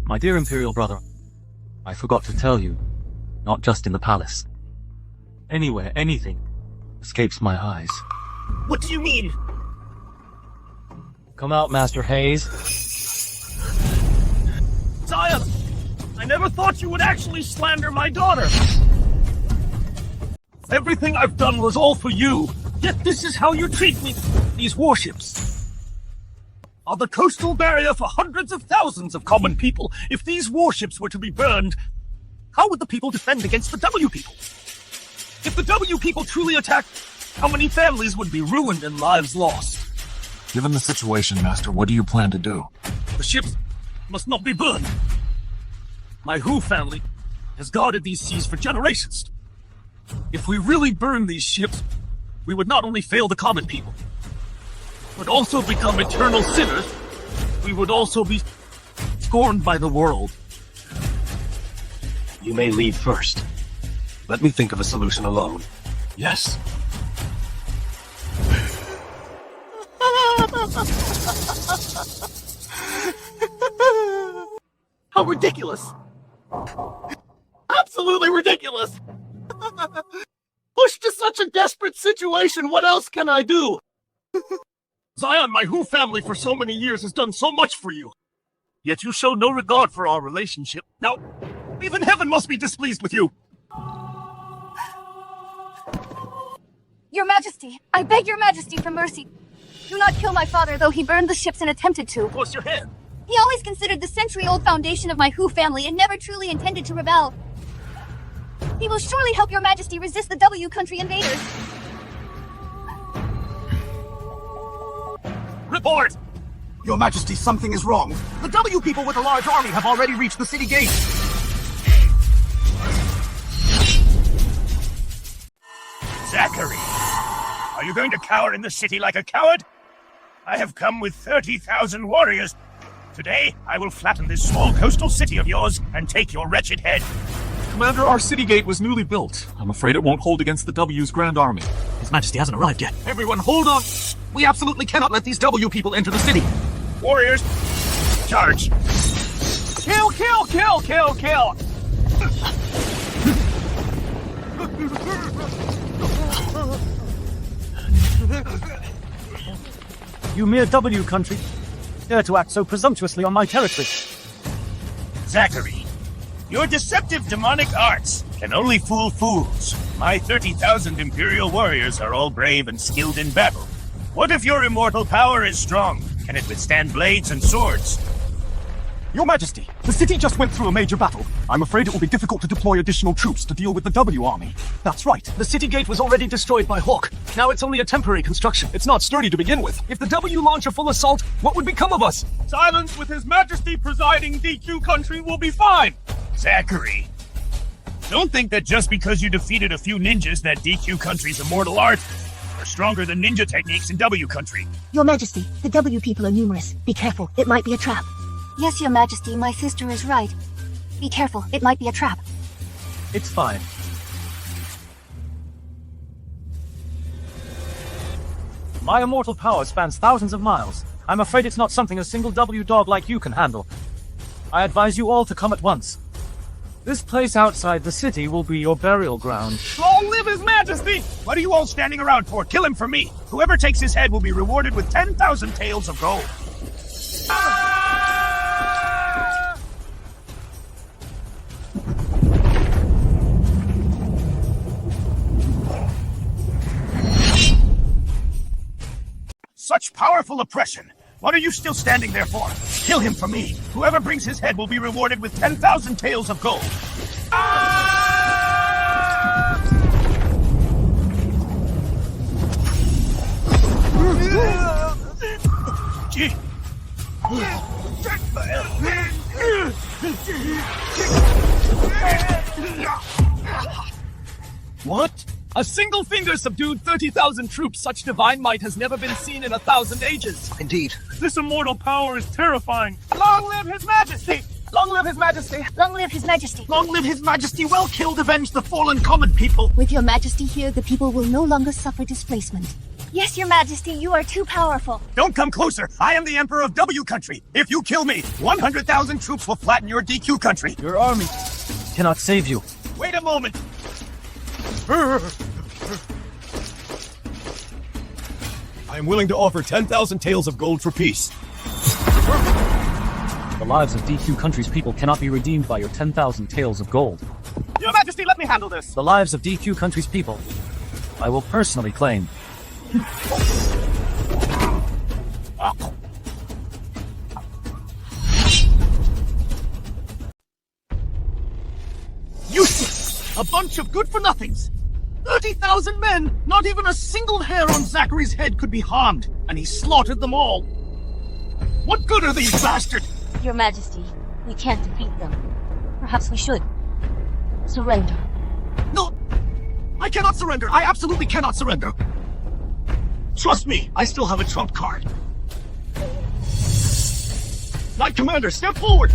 My dear Imperial brother, I forgot to tell you, not just in the palace. Anywhere, anything escapes my eyes. What do you mean? Come out, Master Hayes. Zion, I never thought you would actually slander my daughter. Everything I've done was all for you, yet this is how you treat me. These warships are the coastal barrier for hundreds of thousands of common people. If these warships were to be burned, how would the people defend against the W people? If the W people truly attacked, how many families would be ruined and lives lost? Given the situation, Master, what do you plan to do? The ships must not be burned. My Hu family has guarded these seas for generations. If we really burn these ships, we would not only fail the common people, but also become eternal sinners. We would also be scorned by the world. You may leave first. Let me think of a solution alone. Yes. How ridiculous! Absolutely ridiculous! Pushed to such a desperate situation, what else can I do? Zion, my Hu family for so many years has done so much for you. Yet you show no regard for our relationship. Now, even heaven must be displeased with you. Your Majesty, I beg your Majesty for mercy. Do not kill my father, though he burned the ships and attempted to. Force your hand. He always considered the century-old foundation of my Hu family and never truly intended to rebel. He will surely help your Majesty resist the W country invaders. Report! Your Majesty, something is wrong. The W people with a large army have already reached the city gate. Zachary, are you going to cower in the city like a coward? I have come with 30,000 warriors. Today, I will flatten this small coastal city of yours and take your wretched head. Commander, our city gate was newly built. I'm afraid it won't hold against the W's Grand Army. His Majesty hasn't arrived yet. Everyone, hold on! We absolutely cannot let these W people enter the city. Warriors, charge! Kill, kill, kill, kill, kill! You mere W country, dare to act so presumptuously on my territory. Zachary, your deceptive demonic arts can only fool fools. My 30,000 Imperial warriors are all brave and skilled in battle. What if your immortal power is strong? Can it withstand blades and swords? Your Majesty, the city just went through a major battle. I'm afraid it will be difficult to deploy additional troops to deal with the W army. That's right. The city gate was already destroyed by Hawk. Now it's only a temporary construction. It's not sturdy to begin with. If the W launch a full assault, what would become of us? Silence with His Majesty presiding DQ country will be fine. Zachary, don't think that just because you defeated a few ninjas that DQ country's immortal art are stronger than ninja techniques in W country. Your Majesty, the W people are numerous. Be careful, it might be a trap. Yes, Your Majesty, my sister is right. Be careful, it might be a trap. It's fine. My immortal power spans thousands of miles. I'm afraid it's not something a single W dog like you can handle. I advise you all to come at once. This place outside the city will be your burial ground. Long live His Majesty! What are you all standing around for? Kill him for me. Whoever takes his head will be rewarded with 10,000 taels of gold. Such powerful oppression! What are you still standing there for? Kill him for me! Whoever brings his head will be rewarded with 10,000 taels of gold! What? A single finger subdued 30,000 troops. Such divine might has never been seen in 1,000 ages. Indeed. This immortal power is terrifying. Long live His Majesty! Long live His Majesty! Long live His Majesty! Long live His Majesty! Well killed, avenge the fallen common people! With your Majesty here, the people will no longer suffer displacement. Yes, Your Majesty, you are too powerful. Don't come closer! I am the Emperor of W Country! If you kill me, 100,000 troops will flatten your DQ country! Your army cannot save you. Wait a moment! I am willing to offer 10,000 taels of gold for peace. The lives of DQ Country's people cannot be redeemed by your 10,000 taels of gold. Your Majesty, let me handle this! The lives of DQ Country's people, I will personally claim. Useless! A bunch of good-for-nothings! 30,000 men! Not even a single hair on Zachary's head could be harmed, and he slaughtered them all! What good are these bastards? Your Majesty, we can't defeat them. Perhaps we should. Surrender. No! I cannot surrender! I absolutely cannot surrender! Trust me, I still have a trump card. Knight Commander, step forward!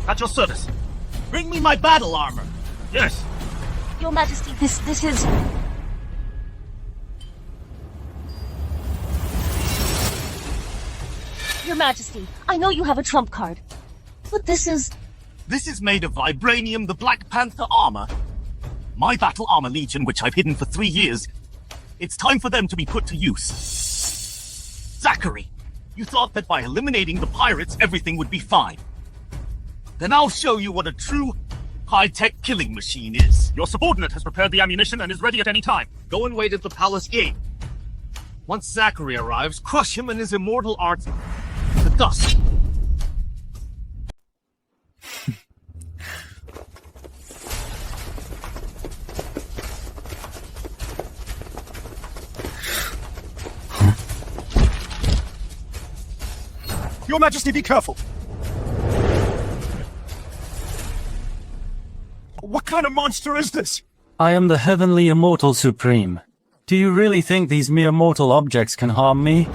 At your service. Bring me my battle armor. Yes. Your Majesty, this is... Your Majesty, I know you have a trump card, but this is... This is made of vibranium, the Black Panther armor. My battle armor legion, which I've hidden for 3 years. It's time for them to be put to use. Zachary, you thought that by eliminating the pirates, everything would be fine. Then I'll show you what a true high-tech killing machine is. Your subordinate has prepared the ammunition and is ready at any time. Go and wait at the palace gate. Once Zachary arrives, crush him and his immortal arts to dust. Your Majesty, be careful! What kind of monster is this? I am the Heavenly Immortal Supreme. Do you really think these mere mortal objects can harm me?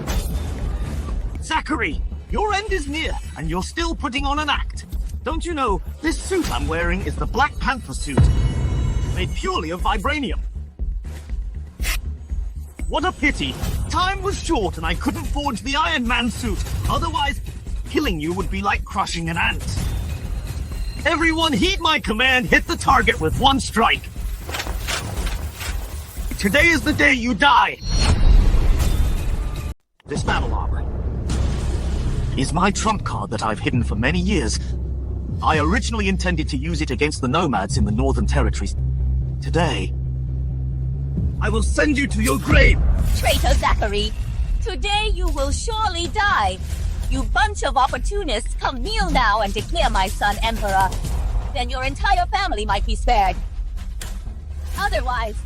Zachary, your end is near, and you're still putting on an act. Don't you know, this suit I'm wearing is the Black Panther suit, made purely of vibranium. What a pity. Time was short and I couldn't forge the Iron Man suit. Otherwise, killing you would be like crushing an ant. Everyone heed my command, hit the target with one strike. Today is the day you die. This battle armor is my trump card that I've hidden for many years. I originally intended to use it against the nomads in the Northern Territories. Today, I will send you to your grave! Traitor Zachary! Today you will surely die! You bunch of opportunists, come kneel now and declare my son Emperor. Then your entire family might be spared. Otherwise,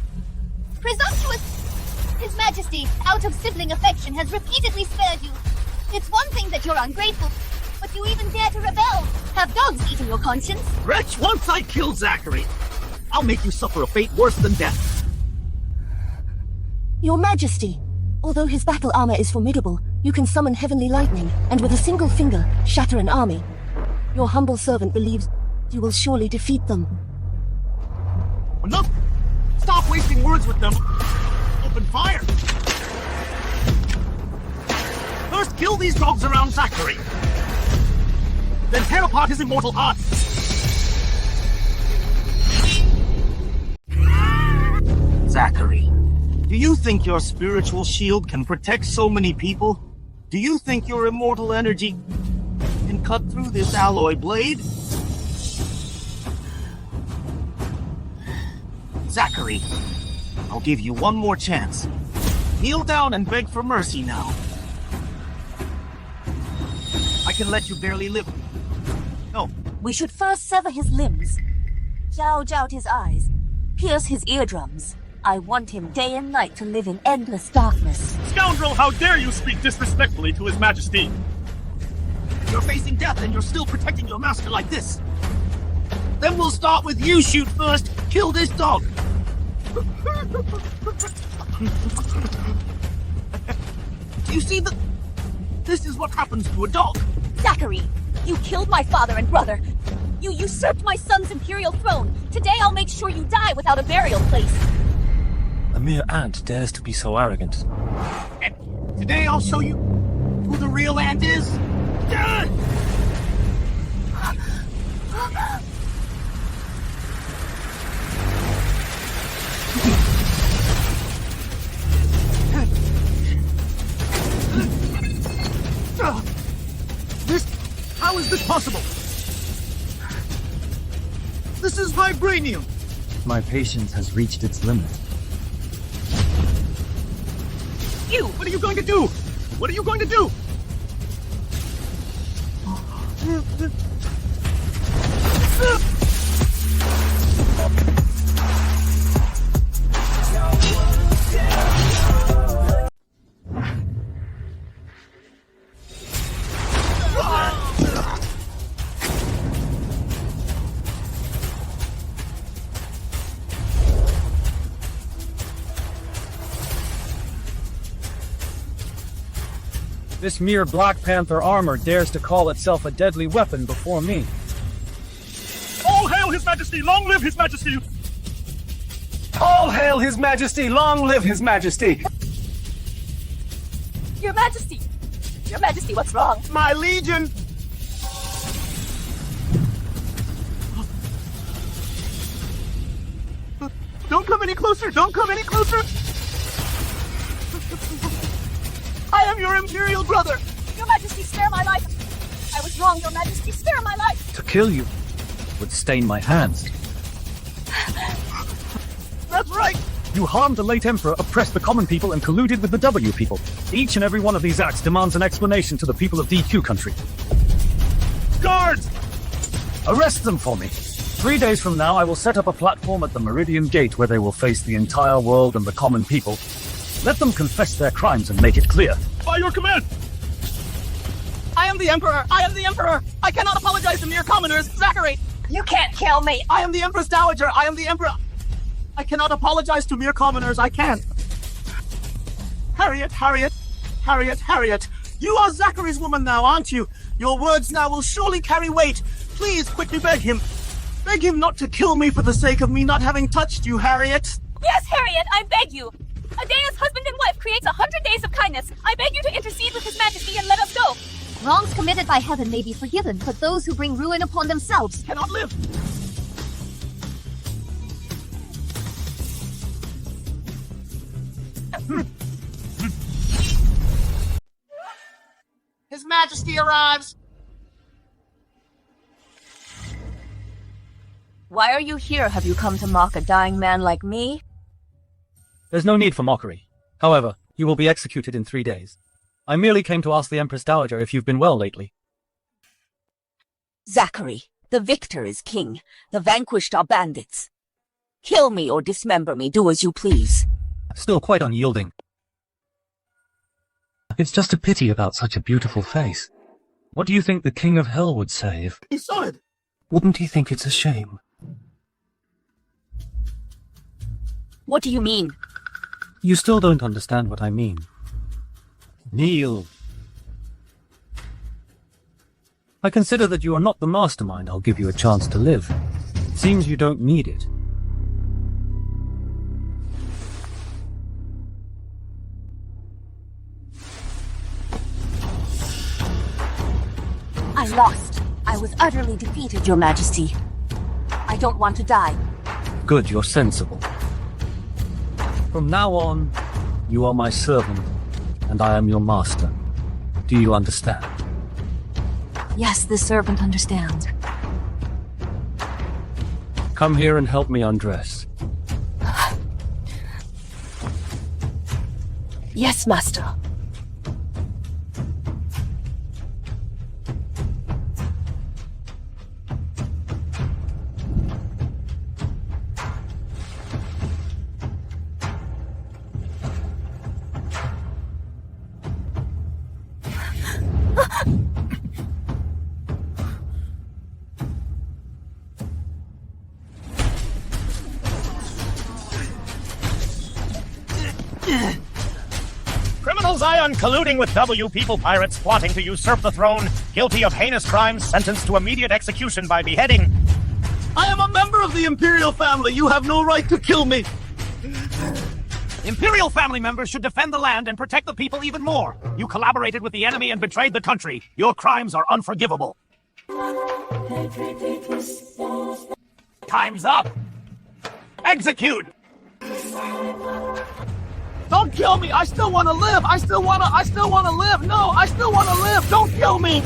presumptuous! His Majesty, out of sibling affection, has repeatedly spared you. It's one thing that you're ungrateful, but you even dare to rebel. Have dogs eaten your conscience? Wretch, once I kill Zachary, I'll make you suffer a fate worse than death. Your Majesty, although his battle armor is formidable, you can summon heavenly lightning, and with a single finger, shatter an army. Your humble servant believes you will surely defeat them. Enough! Stop wasting words with them! Open fire! First, kill these dogs around Zachary. Then tear apart his immortal heart. Zachary, do you think your spiritual shield can protect so many people? Do you think your immortal energy can cut through this alloy blade? Zachary, I'll give you one more chance. Kneel down and beg for mercy now. I can let you barely live. No. We should first sever his limbs, gouge out his eyes, pierce his eardrums. I want him day and night to live in endless darkness. Scoundrel, how dare you speak disrespectfully to His Majesty? You're facing death and you're still protecting your master like this. Then we'll start with you. Shoot first. Kill this dog. You see that this is what happens to a dog. Zachary, you killed my father and brother. You usurped my son's imperial throne. Today I'll make sure you die without a burial place. A mere ant dares to be so arrogant. And today I'll show you who the real ant is. How is this possible? This is vibranium. My patience has reached its limit. You! What are you going to do? What are you going to do? This mere Black Panther armor dares to call itself a deadly weapon before me. All hail His Majesty! Long live His Majesty! All hail His Majesty! Long live His Majesty! Your Majesty! Your Majesty, what's wrong? My legion! Don't come any closer! Don't come any closer! I am your imperial brother! Your Majesty, spare my life! I was wrong, Your Majesty, spare my life! To kill you would stain my hands. That's right! You harmed the late Emperor, oppressed the common people, and colluded with the W people. Each and every one of these acts demands an explanation to the people of DQ country. Guards! Arrest them for me. 3 days from now, I will set up a platform at the Meridian Gate where they will face the entire world and the common people. Let them confess their crimes and make it clear. By your command! I am the Emperor! I am the Emperor! I cannot apologize to mere commoners! Zachary! You can't kill me! I am the Empress Dowager! I am the Emperor! I cannot apologize to mere commoners! I can't! Harriet! Harriet! Harriet! Harriet! You are Zachary's woman now, aren't you? Your words now will surely carry weight! Please, quickly beg him! Beg him not to kill me for the sake of me not having touched you, Harriet! Yes, Harriet, I beg you! A day as husband and wife creates 100 days of kindness. I beg you to intercede with His Majesty and let us go. Wrongs committed by heaven may be forgiven, but those who bring ruin upon themselves cannot live. His Majesty arrives. Why are you here? Have you come to mock a dying man like me? There's no need for mockery. However, you will be executed in 3 days. I merely came to ask the Empress Dowager if you've been well lately. Zachary, the victor is king. The vanquished are bandits. Kill me or dismember me, do as you please. Still quite unyielding. It's just a pity about such a beautiful face. What do you think the King of Hell would say if... He saw it! Wouldn't he think it's a shame? What do you mean? You still don't understand what I mean. Kneel. I consider that you are not the mastermind. I'll give you a chance to live. It seems you don't need it. I lost. I was utterly defeated, Your Majesty. I don't want to die. Good, you're sensible. From now on, you are my servant, and I am your master. Do you understand? Yes, the servant understands. Come here and help me undress. Yes, Master. Criminal Zion colluding with W people pirates plotting to usurp the throne, guilty of heinous crimes, sentenced to immediate execution by beheading. I am a member of the Imperial family. You have no right to kill me. Imperial family members should defend the land and protect the people even more. You collaborated with the enemy and betrayed the country. Your crimes are unforgivable. Time's up. Execute! Don't kill me! I still want to live! I still want to live! No, I still want to live! Don't kill me!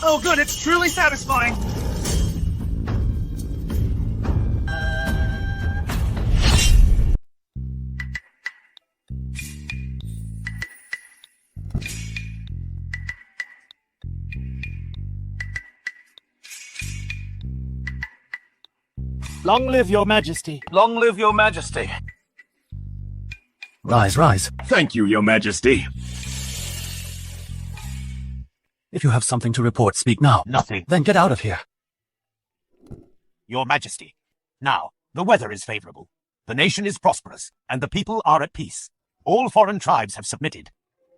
Oh good, it's truly satisfying. Long live your majesty. Long live your majesty. Rise, rise. Thank you, your majesty. If you have something to report, speak now. Nothing. Then get out of here. Your majesty. Now, the weather is favorable. The nation is prosperous, and the people are at peace. All foreign tribes have submitted.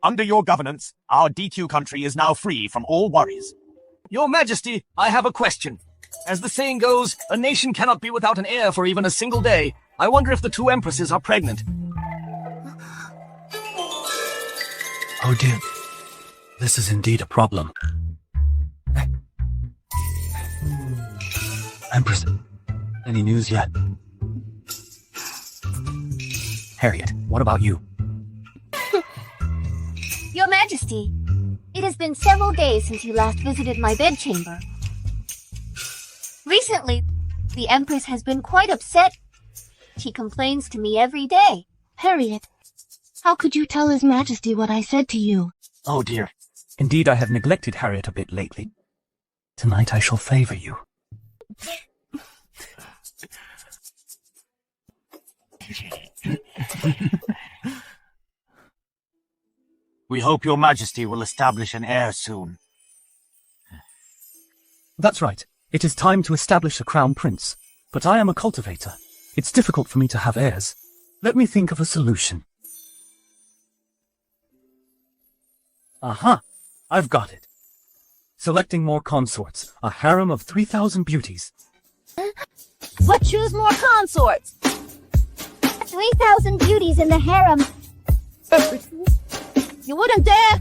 Under your governance, our DQ country is now free from all worries. Your Majesty, I have a question. As the saying goes, a nation cannot be without an heir for even a single day. I wonder if the two empresses are pregnant. Oh dear. This is indeed a problem. Empress, any news yet? Harriet, what about you? Your Majesty, it has been several days since you last visited my bedchamber. Recently, the Empress has been quite upset. She complains to me every day. Harriet, how could you tell His Majesty what I said to you? Oh dear. Indeed, I have neglected Harriet a bit lately. Tonight I shall favor you. We hope your majesty will establish an heir soon. That's right. It is time to establish a crown prince. But I am a cultivator. It's difficult for me to have heirs. Let me think of a solution. Aha! I've got it. Selecting more consorts. A harem of 3,000 beauties. But choose more consorts! 3,000 beauties in the harem. You wouldn't dare!